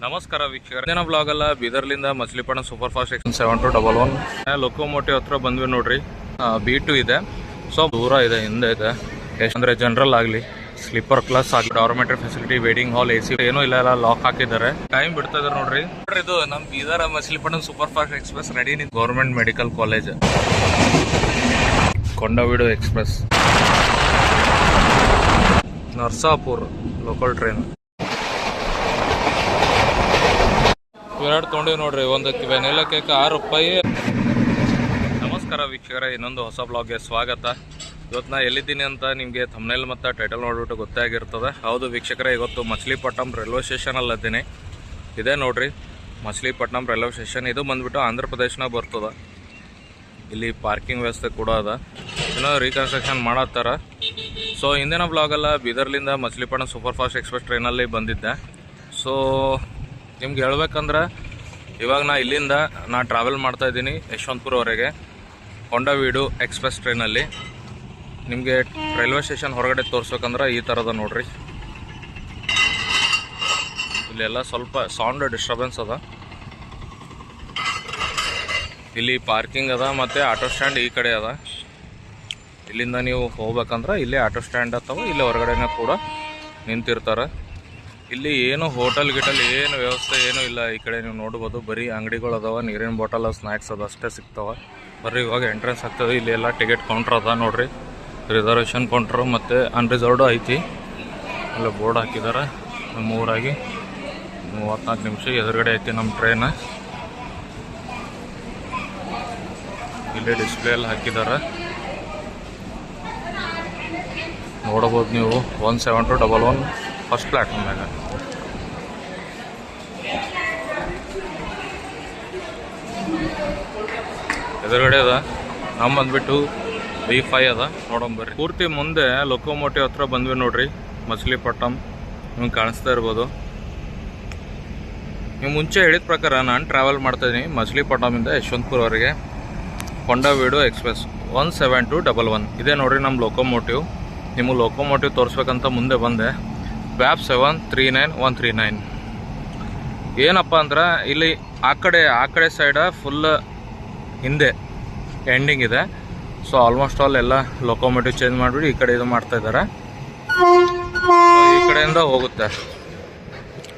ನಮಸ್ಕಾರ ವೀಕ್ಷಕರ, ದಿನ ಬ್ಲಾಗ್ ಅಲ್ಲ ಬೀದರ್ಲಿಂದ ಮಚಲಿಪಟ್ಟಣ ಸೂಪರ್ ಫಾಸ್ಟ್ ಎಕ್ಸ್ 7211 ಲೊಕೋಮೋಟಿವ್ ಹತ್ರ ಬಂದ್ವಿ ನೋಡ್ರಿ. B2 ಇದೆ, ಸೊ ದೂರ ಇದೆ, ಹಿಂದೆ ಇದೆ. ಎಷ್ಟಂದ್ರೆ ಜನರಲ್ ಆಗಲಿ, ಸ್ಲೀಪರ್ ಕ್ಲಾಸ್ ಆಗಲಿ, ಡಾರ್ಮೆಟ್ರಿ ಫೆಸಿಲಿಟಿ, ವೇಟಿಂಗ್ ಹಾಲ್, AC ಏನೂ ಇಲ್ಲ, ಎಲ್ಲ ಲಾಕ್ ಹಾಕಿದ್ದಾರೆ. ಟೈಮ್ ಬಿಡ್ತಾ ಇದಾರೆ ನೋಡ್ರಿ. ಇದು ನಮ್ಮ Bidar Machilipatnam super fast express ready. Government medical college, Kondaveedu express, Narsapur local train ಇವೆರಡು ತೊಗೊಂಡಿವಿ ನೋಡ್ರಿ. ಒಂದಕ್ಕೆ ವೆನಿಲಾ ಕೇಕ್ ₹6. ನಮಸ್ಕಾರ ವೀಕ್ಷಕರ, ಇನ್ನೊಂದು ಹೊಸ ಬ್ಲಾಗ್ಗೆ ಸ್ವಾಗತ. ಇವತ್ತು ನಾ ಎಲ್ಲಿದ್ದೀನಿ ಅಂತ ನಿಮಗೆ ಥಂಬ್ನೇಲ್ ಮತ್ತು ಟೈಟಲ್ ನೋಡ್ಬಿಟ್ಟು ಗೊತ್ತಾಗಿರ್ತದೆ. ಹೌದು ವೀಕ್ಷಕರೇ, ಇವತ್ತು ಮಚಲಿಪಟ್ಟಣಂ ರೈಲ್ವೆ ಸ್ಟೇಷನಲ್ಲಿದ್ದೀನಿ. ಇದೇ ನೋಡ್ರಿ ಮಚಲಿಪಟ್ಟಣಂ ರೈಲ್ವೆ ಸ್ಟೇಷನ್. ಇದು ಬಂದುಬಿಟ್ಟು ಆಂಧ್ರ ಪ್ರದೇಶನಾಗ ಬರ್ತದೆ. ಇಲ್ಲಿ ಪಾರ್ಕಿಂಗ್ ವ್ಯವಸ್ಥೆ ಕೂಡ ಅದ, ಇನ್ನೂ ರೀಕನ್ಸ್ಟ್ರಕ್ಷನ್ ಮಾಡತ್ತಾರ. ಸೊ ಹಿಂದಿನ ಬ್ಲಾಗಲ್ಲ ಬೀದರ್ಲಿಂದ ಮಚಲಿಪಟ್ಟಣಂ ಸೂಪರ್ ಫಾಸ್ಟ್ ಎಕ್ಸ್ಪ್ರೆಸ್ ಟ್ರೈನಲ್ಲಿ ಬಂದಿದ್ದೆ. ಸೊ ನಿಮ್ಗೆ ಹೇಳ್ಬೇಕಂದ್ರೆ ಇವಾಗ ಇಲ್ಲಿಂದ ಟ್ರಾವೆಲ್ ಮಾಡ್ತಾಯಿದ್ದೀನಿ ಯಶವಂತಪುರವರೆಗೆ ಕೊಂಡವೀಡು ಎಕ್ಸ್ಪ್ರೆಸ್ ಟ್ರೈನಲ್ಲಿ. ನಿಮಗೆ ರೈಲ್ವೆ ಸ್ಟೇಷನ್ ಹೊರಗಡೆ ತೋರಿಸ್ಬೇಕಂದ್ರೆ ಈ ಥರದ ನೋಡ್ರಿ. ಇಲ್ಲೆಲ್ಲ ಸ್ವಲ್ಪ ಸೌಂಡ್ ಡಿಸ್ಟರ್ಬೆನ್ಸ್ ಅದ. ಇಲ್ಲಿ ಪಾರ್ಕಿಂಗ್ ಅದ ಮತ್ತು ಆಟೋ ಸ್ಟ್ಯಾಂಡ್ ಈ ಕಡೆ ಅದ. ಇಲ್ಲಿಂದ ನೀವು ಹೋಗ್ಬೇಕಂದ್ರೆ ಇಲ್ಲೇ ಆಟೋ ಸ್ಟ್ಯಾಂಡ್ ಅಥವಾ ಇಲ್ಲೇ ಹೊರಗಡೆನೇ ಕೂಡ ನಿಂತಿರ್ತಾರೆ. ಇಲ್ಲಿ ಏನು ಹೋಟೆಲ್ ಗಿಟಲ್ ಏನು ವ್ಯವಸ್ಥೆ ಏನೂ ಇಲ್ಲ. ಈ ಕಡೆ ನೀವು ನೋಡ್ಬೋದು, ಬರೀ ಅಂಗಡಿಗಳು ಅದಾವ, ನೀರಿನ ಬಾಟಲ್, ಸ್ನ್ಯಾಕ್ಸ್ ಅದು ಅಷ್ಟೇ ಸಿಗ್ತಾವೆ. ಬರ್ರಿ ಇವಾಗ ಎಂಟ್ರೆನ್ಸ್ ಆಗ್ತದೆ. ಇಲ್ಲಿ ಎಲ್ಲ ಟಿಕೆಟ್ ಕೌಂಟ್ರ್ ಅದ ನೋಡ್ರಿ, ರಿಸರ್ವೇಷನ್ ಕೌಂಟ್ರು ಮತ್ತು ಅನ್ರಿಸರ್ವ್ಡು ಐತಿ. ಅಲ್ಲ ಬೋರ್ಡ್ ಹಾಕಿದ್ದಾರೆ. ಮೂರಾಗಿ 34 ನಿಮಿಷ ಎದುರುಗಡೆ ಐತಿ ನಮ್ಮ ಟ್ರೈನ್. ಇಲ್ಲೇ ಡಿಸ್ಪ್ಲೇ ಎಲ್ಲ ಹಾಕಿದ್ದಾರೆ, ನೋಡಬಹುದು ನೀವು. 17211 ಫಸ್ಟ್ ಪ್ಲ್ಯಾಟ್ಫಾರ್ಮ್ನಾಗ. ಎದುರುಗಡೆ ಅದ. ನಮ್ಮ ಬಂದ್ಬಿಟ್ಟು B5 ಅದ, ನೋಡೋಂಬರ್ರಿ. ಪೂರ್ತಿ ಮುಂದೆ ಲೊಕೋಮೋಟಿವ್ ಹತ್ರ ಬಂದ್ವಿ ನೋಡ್ರಿ ಮಚಲಿಪಟ್ಟಣಂ. ನಿಮ್ಗೆ ಕಾಣಿಸ್ತಾ ಇರ್ಬೋದು. ನೀವು ಮುಂಚೆ ಹೇಳಿದ ಪ್ರಕಾರ ನಾನು ಟ್ರಾವೆಲ್ ಮಾಡ್ತಾಯಿದ್ದೀನಿ ಮಚಲಿಪಟ್ಟಣಮಿಂದ ಯಶವಂತಪುರವರೆಗೆ ಕೊಂಡವೀಡು ಎಕ್ಸ್ಪ್ರೆಸ್ 17211. ಇದೇ ನೋಡ್ರಿ ನಮ್ಮ ಲೊಕೋಮೋಟಿವ್. ನಿಮಗೆ ಲೊಕೋಮೋಟಿವ್ ತೋರಿಸ್ಬೇಕಂತ ಮುಂದೆ ಬಂದೆ. ವ್ಯಾಪ್ 739139. ಏನಪ್ಪ ಅಂದ್ರೆ ಇಲ್ಲಿ ಆ ಕಡೆ ಸೈಡ ಫುಲ್ ಹಿಂದೆ ಎಂಡಿಂಗ್ ಇದೆ. ಸೊ ಆಲ್ಮೋಸ್ಟ್ ಆಲ್ ಎಲ್ಲ ಲೊಕೋಮೋಟಿವ್ ಚೇಂಜ್ ಮಾಡಿಬಿಟ್ಟು ಈ ಕಡೆ ಇದು ಮಾಡ್ತಾಯಿದ್ದಾರೆ. ಈ ಕಡೆಯಿಂದ ಹೋಗುತ್ತೆ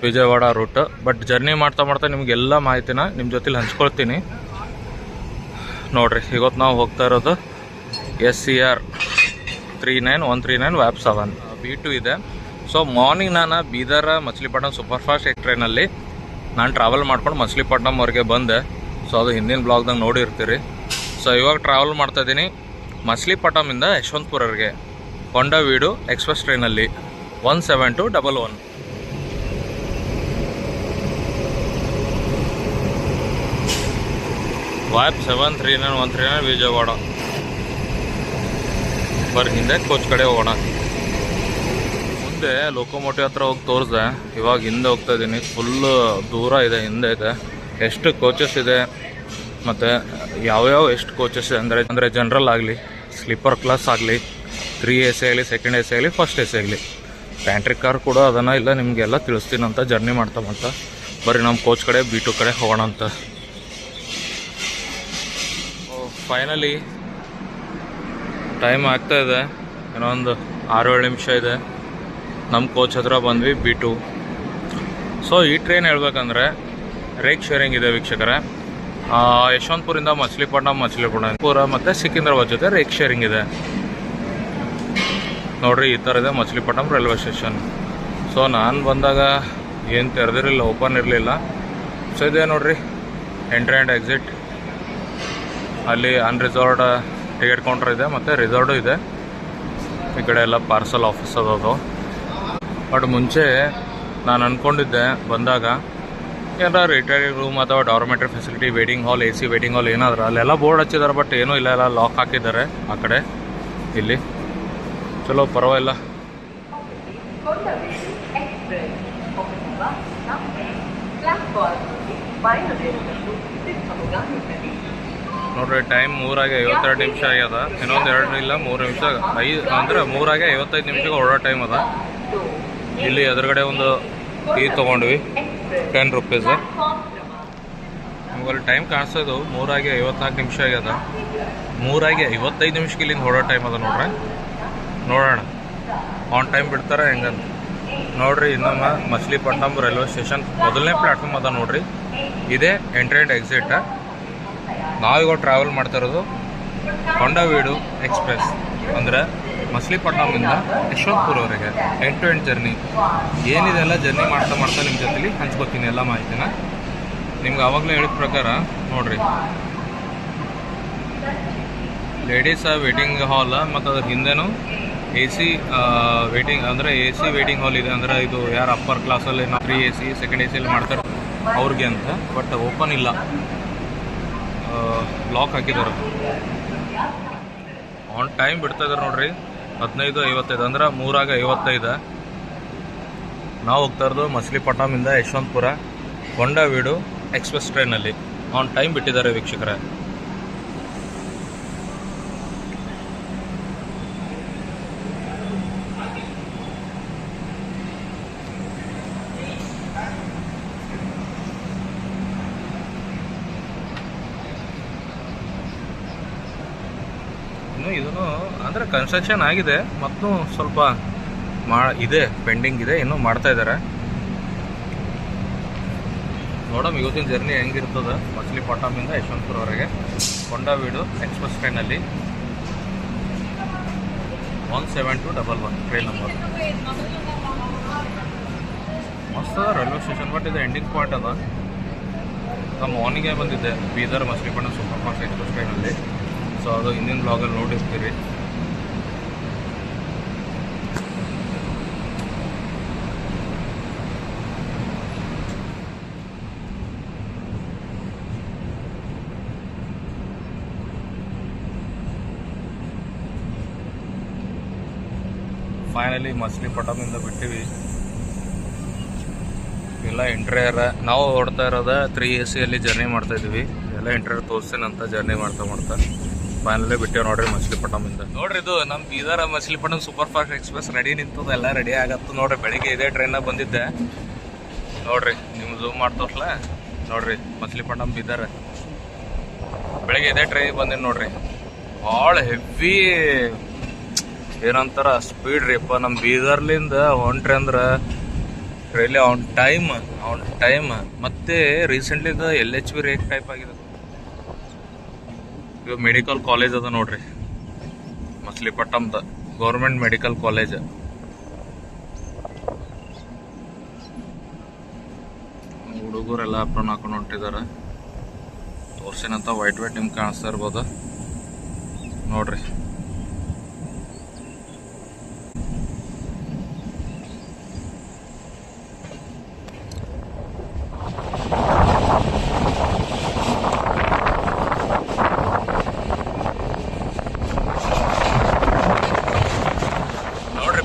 ವಿಜಯವಾಡ ರೂಟ್. ಬಟ್ ಜರ್ನಿ ಮಾಡ್ತಾ ನಿಮಗೆಲ್ಲ ಮಾಹಿತಿನ ನಿಮ್ಮ ಜೊತೆಲಿ ಹಂಚ್ಕೊಳ್ತೀನಿ ನೋಡಿರಿ. ಇವತ್ತು ನಾವು ಹೋಗ್ತಾ ಇರೋದು SCR 39139 ವ್ಯಾಪ್ 7 B2 ಇದೆ. ಸೊ ಮಾರ್ನಿಂಗ್ ನಾನು ಬೀದರ್ ಮಚಲಿಪಟ್ಟಣಂ ಸೂಪರ್ ಫಾಸ್ಟ್ ಟ್ರೈನಲ್ಲಿ ನಾನು ಟ್ರಾವೆಲ್ ಮಾಡ್ಕೊಂಡು ಮಚಲಿಪಟ್ಟಣಂವರೆಗೆ ಬಂದೆ. ಸೊ ಅದು ಹಿಂದಿನ ಬ್ಲಾಗ್ದಾಗ ನೋಡಿರ್ತೀರಿ. ಸೊ ಇವಾಗ ಟ್ರಾವೆಲ್ ಮಾಡ್ತಾಯಿದ್ದೀನಿ ಮಚಲಿಪಟ್ಟಣಮಿಂದ ಯಶವಂತಪುರವರೆಗೆ ಕೊಂಡವೀಡು ಎಕ್ಸ್ಪ್ರೆಸ್ ಟ್ರೈನಲ್ಲಿ 17211. ವ್ಯಾಪ್ 739139 ವಿಜಯವಾಡ. ಬರ್ ಹಿಂದೆ ಕೋಚ್ ಕಡೆ ಹೋಗೋಣ. ಮುಂದೆ ಲೊಕೋಮೋಟಿವ್ ಹತ್ರ ಹೋಗಿ ತೋರಿಸ್ದೆ. ಇವಾಗ ಹಿಂದೆ ಹೋಗ್ತಾ ಇದ್ದೀನಿ. ಫುಲ್ಲು ದೂರ ಇದೆ, ಹಿಂದೆ ಇದೆ. ಎಷ್ಟು ಕೋಚಸ್ ಇದೆ ಮತ್ತು ಯಾವ್ಯಾವ ಎಷ್ಟು ಕೋಚಸ್ ಅಂದರೆ ಜನರಲ್ ಆಗಲಿ, ಸ್ಲೀಪರ್ ಕ್ಲಾಸ್ ಆಗಲಿ, 3 AC ಆಗಲಿ, ಸೆಕೆಂಡ್ AC ಆಗಲಿ, ಫಸ್ಟ್ AC ಆಗಲಿ, ಪ್ಯಾಂಟ್ರಿಕ್ ಕಾರ್ ಕೂಡ ಅದನ್ನು ಇಲ್ಲ ನಿಮಗೆಲ್ಲ ತಿಳಿಸ್ತೀನಂತ ಜರ್ನಿ ಮಾಡ್ತಾ ಬರೀ ನಮ್ಮ ಕೋಚ್ ಕಡೆ B2 ಕಡೆ ಹೋಗೋಣ ಅಂತ. ಫೈನಲಿ ಟೈಮ್ ಆಗ್ತಾಯಿದೆ, ಇನ್ನೊಂದು 6-7 ನಿಮಿಷ ಇದೆ. ನಮ್ಮ ಕೋಚ್ ಹತ್ರ ಬಂದ್ವಿ B2. ಸೊ ಈ ಟ್ರೈನ್ ಹೇಳ್ಬೇಕಂದ್ರೆ ರೇಕ್ ಶೇರಿಂಗ್ ಇದೆ ವೀಕ್ಷಕರೇ. ಯಶವಂತಪುರಿಂದ ಮಚಲಿಪಟ್ಟಣಂಪುರ ಮತ್ತು ಸಿಕಿಂದ್ರಾಬಾದ್ ಜೊತೆ ರೇಕ್ ಶೇರಿಂಗ್ ಇದೆ ನೋಡ್ರಿ. ಈ ಥರ ಇದೆ ಮಚಲಿಪಟ್ಟಣಂ ರೈಲ್ವೆ ಸ್ಟೇಷನ್. ಸೊ ನಾನು ಬಂದಾಗ ಏನು ತೆರೆದಿರಲಿಲ್ಲ, ಓಪನ್ ಇರಲಿಲ್ಲ. ಸೊ ಇದೆ ನೋಡ್ರಿ ಎಂಟ್ರಿ ಆ್ಯಂಡ್ ಎಕ್ಸಿಟ್. ಅಲ್ಲಿ ಅನ್ರಿಸರ್ವ್ಡ್ ಟಿಕೆಟ್ ಕೌಂಟರ್ ಇದೆ ಮತ್ತು ರಿಸರ್ವ್ಡು ಇದೆ. ಈ ಕಡೆ ಎಲ್ಲ ಪಾರ್ಸಲ್ ಆಫೀಸ್ ಅದದು. ಬಟ್ ಮುಂಚೆ ನಾನು ಅಂದ್ಕೊಂಡಿದ್ದೆ ಬಂದಾಗ ಏನಾರ ರಿಟೈರಿಂಗ್ ರೂಮ್ ಅಥವಾ ಡಾರ್ಮೆಟ್ರಿ ಫೆಸಿಲಿಟಿ, ವೇಟಿಂಗ್ ಹಾಲ್, AC ವೇಟಿಂಗ್ ಹಾಲ್ ಏನಾದ್ರು ಅಲ್ಲೆಲ್ಲ ಬೋರ್ಡ್ ಹಚ್ಚಿದ್ದಾರೆ. ಬಟ್ ಏನೂ ಇಲ್ಲ, ಎಲ್ಲ ಲಾಕ್ ಹಾಕಿದ್ದಾರೆ ಆ ಕಡೆ. ಇಲ್ಲಿ ಚಲೋ ಪರವಾಗಿಲ್ಲ. ನೋಡ್ರಿ ಟೈಮ್ 3:52 ನಿಮಿಷ ಆಗ್ಯದ. ಇನ್ನೊಂದು 2 ಇಲ್ಲ 3 ನಿಮಿಷ, 5 ಅಂದರೆ 3:55 ನಿಮಿಷಕ್ಕೆ ಹೊರಡೋ ಟೈಮ್ ಅದ. ಇಲ್ಲಿ ಎದುರುಗಡೆ ಒಂದು ಟೀ ತೊಗೊಂಡ್ವಿ. ₹10. ನಿಮ್ಗಲ್ಲಿ ಟೈಮ್ ಕಾಣಿಸೋದು 3:54 ಆಗ್ಯದ. 3:55 ಇಲ್ಲಿಂದ ಹೊಡೋ ಟೈಮ್ ಅದ ನೋಡ್ರಿ. ನೋಡೋಣ ಆನ್ ಟೈಮ್ ಬಿಡ್ತಾರೆ ಹೆಂಗಂತ ನೋಡ್ರಿ. ಇನ್ನೊಮ್ಮೆ ಮಚ್ಲಿಪಟ್ಟಣಂ ರೈಲ್ವೆ ಸ್ಟೇಷನ್ ಮೊದಲನೇ ಪ್ಲ್ಯಾಟ್ಫಾರ್ಮ್ ಅದ ನೋಡ್ರಿ. ಇದೇ ಎಂಟ್ರಿ ಆ್ಯಂಡ್ ಎಕ್ಸಿಟ್. ನಾವೀಗ ಟ್ರಾವೆಲ್ ಮಾಡ್ತಾ ಇರೋದು ಕೊಂಡವೀಡು ಎಕ್ಸ್ಪ್ರೆಸ್, ಅಂದರೆ ಮಚ್ಲಿಪಟ್ಟಣಮಿಂದ ಯಶವಂತಪುರವರೆಗೆ ಎಂಡ್ ಟು ಎಂಡ್ ಜರ್ನಿ. ಏನಿದೆ ಎಲ್ಲ ಜರ್ನಿ ಮಾಡ್ತಾ ನಿಮ್ಮ ಜೊತೆಲಿ ಹಂಚ್ಕೋತೀನಿ ಎಲ್ಲ ಮಾಹಿತಿನ. ನಿಮ್ಗೆ ಆವಾಗಲೇ ಹೇಳಿದ ಪ್ರಕಾರ ನೋಡ್ರಿ, ಲೇಡೀಸ್ ವೇಟಿಂಗ್ ಹಾಲ್ ಮತ್ತು ಅದ್ರ ಹಿಂದೆನೂ AC ವೇಟಿಂಗ್, ಅಂದರೆ AC ವೇಟಿಂಗ್ ಹಾಲ್ ಇದೆ. ಅಂದರೆ ಇದು ಯಾರು ಅಪ್ಪರ್ ಕ್ಲಾಸಲ್ಲಿ 3 AC ಸೆಕೆಂಡ್ AC ಅಲ್ಲಿ ಮಾಡ್ತಾರೆ ಅವ್ರಿಗೆ ಅಂತ. ಬಟ್ ಓಪನ್ ಇಲ್ಲ, ಬ್ಲಾಕ್ ಹಾಕಿದ್ದಾರೆ. ಆನ್ ಟೈಮ್ ಬಿಡ್ತಾ ಇದ್ದಾರೆ ನೋಡ್ರಿ. 15:55 ಅಂದ್ರೆ 3:55. ನಾವು ಹೋಗ್ತಾ ಇರೋದು ಮಚ್ಲಿಪಟ್ಟಣಮಿಂದ ಯಶವಂತಪುರ ಕೊಂಡವೀಡು ಎಕ್ಸ್ಪ್ರೆಸ್ ಟ್ರೈನಲ್ಲಿ. ಆನ್ ಟೈಮ್ ಬಿಟ್ಟಿದ್ದಾರೆ ವೀಕ್ಷಕರೇ. ಇದನ್ನು ಅಂದರೆ ಕನ್ಸ್ಟ್ರಕ್ಷನ್ ಆಗಿದೆ, ಮತ್ತು ಸ್ವಲ್ಪ ಇದೆ ಪೆಂಡಿಂಗ್ ಇದೆ, ಇನ್ನೂ ಮಾಡ್ತಾ ಇದ್ದಾರೆ. ನೋಡೋಣ ಇವತ್ತಿನ ಜರ್ನಿ ಹೆಂಗಿರ್ತದೆ ಮಚ್ಲಿಪಟ್ಟಣಮಿಂದ ಯಶವಂತಪುರವರೆಗೆ ಕೊಂಡವೀಡು ಎಕ್ಸ್ಪ್ರೆಸ್ ಟ್ರೈನಲ್ಲಿ. 17211 ಟ್ರೈನ್ ನಂಬರ್. ಮಸ್ತ್ ಅದ ರೈಲ್ವೆ ಸ್ಟೇಷನ್. ಬಟ್ ಇದು ಎಂಡಿಂಗ್ ಪಾಯಿಂಟ್ ಅದ. ನಾವು ಮಾರ್ನಿಂಗೇ ಬಂದಿದ್ದೆ Bidar Machilipatnam super fast express ಟ್ರೈನಲ್ಲಿ. ಸೊ ಅದು ಹಿಂದಿನ ಬ್ಲಾಗಲ್ಲಿ ನೋಡಿರ್ತೀರಿ. ಫೈನಲಿ ಮಚ್ಲಿಪಟ್ಟಣಮಿಂದ ಬಿಟ್ಟಿವಿ. ಎಲ್ಲ ಇಂಟೀರಿಯರ್ ನಾವು ಓಡ್ತಾ ಇರೋದ 3 AC ಜರ್ನಿ ಮಾಡ್ತಾ ಇದ್ವಿ. ಎಲ್ಲ ಇಂಟೀರಿಯರ್ ತೋರಿಸ್ತೇನಂತ ಜರ್ನಿ ಮಾಡ್ತಾ ಫೈನಲಿ ಬಿಟ್ಟೇವೆ ನೋಡ್ರಿ ಮಚ್ಲಿಪಟ್ಟಣಮಿಂದ. ನೋಡ್ರಿ, ಇದು ನಮ್ಮ Bidar Machilipatnam super fast express ready ನಿಂತದ, ಎಲ್ಲ ರೆಡಿ ಆಗತ್ತು ನೋಡ್ರಿ. ಬೆಳಿಗ್ಗೆ ಇದೇ ಟ್ರೈನಾಗ ಬಂದಿದ್ದೆ ನೋಡ್ರಿ. ನಿಮ್ಗೆ ಝೂಮ್ ಮಾಡ್ತೋರ್ಲ ನೋಡ್ರಿ. ಮಚ್ಲಿಪಟ್ಟಣಂ ಬೀದರ್ ಬೆಳಿಗ್ಗೆ ಇದೇ ಟ್ರೈನ್ ಬಂದಿನಿ ನೋಡ್ರಿ. ಭಾಳ ಹೆವಿ ಏನಂತಾರ ಸ್ಪೀಡ್ ರೀಪ್ಪ. ನಮ್ಮ ಬೀದರ್ಲಿಂದ ಹೊಂಟ್ರಿ ಅಂದ್ರೆ ಟ್ರೈಲಿ ಆನ್ ಟೈಮ್. ಮತ್ತೆ ರೀಸೆಂಟ್ಲಿ LHV ರೇಕ್ ಟೈಪ್ ಆಗಿದೆ. ಇದು ಮೆಡಿಕಲ್ ಕಾಲೇಜ್ ಅದ ನೋಡ್ರಿ, ಮಚ್ಲಿಪಟ್ಟಣದ ಗೌರ್ಮೆಂಟ್ ಮೆಡಿಕಲ್ ಕಾಲೇಜ್. ಹುಡುಗರೆಲ್ಲ ಅಪ್ರೋನ್ ಹಾಕೊಂಡು ಹೊಂಟಿದ್ದಾರೆ. ತೋರ್ಸಿನಂತ ವೈಟ್ ನಿಮ್ಗೆ ಕಾಣಿಸ್ತಾ ಇರ್ಬೋದು ನೋಡ್ರಿ.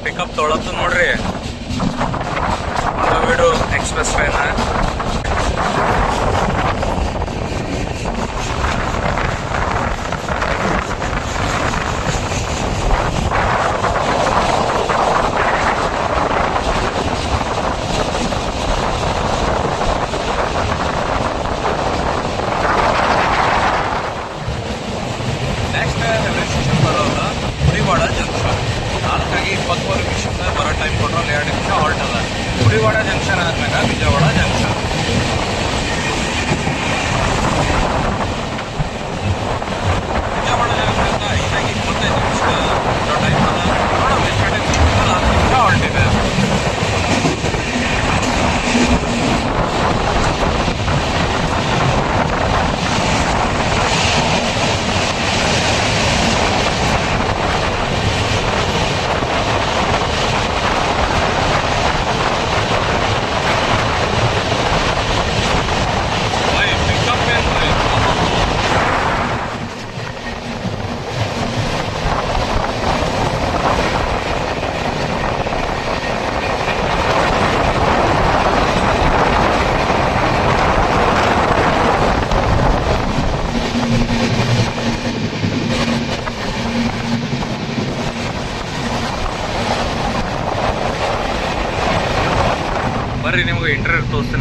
ಪಿಕಪ್ ತೊಳತ್ತು ನೋಡ್ರಿ Kondaveedu express train. Next railway station ಬರೋದು ಗುಡಿವಾಡ ಜಂಕ್ಷನ್. 4:23 ಬರೋ ಟೈಮ್ ಕೊಟ್ಟರು. 2 ನಿಮಿಷ ಹಾಲ್ಟ್ ಅದ. ಗುಡಿವಾಡ ಜಂಕ್ಷನ್ ಆದ್ಮೇಲೆ ವಿಜಯವಾಡ ಜಂಕ್ಷನ್.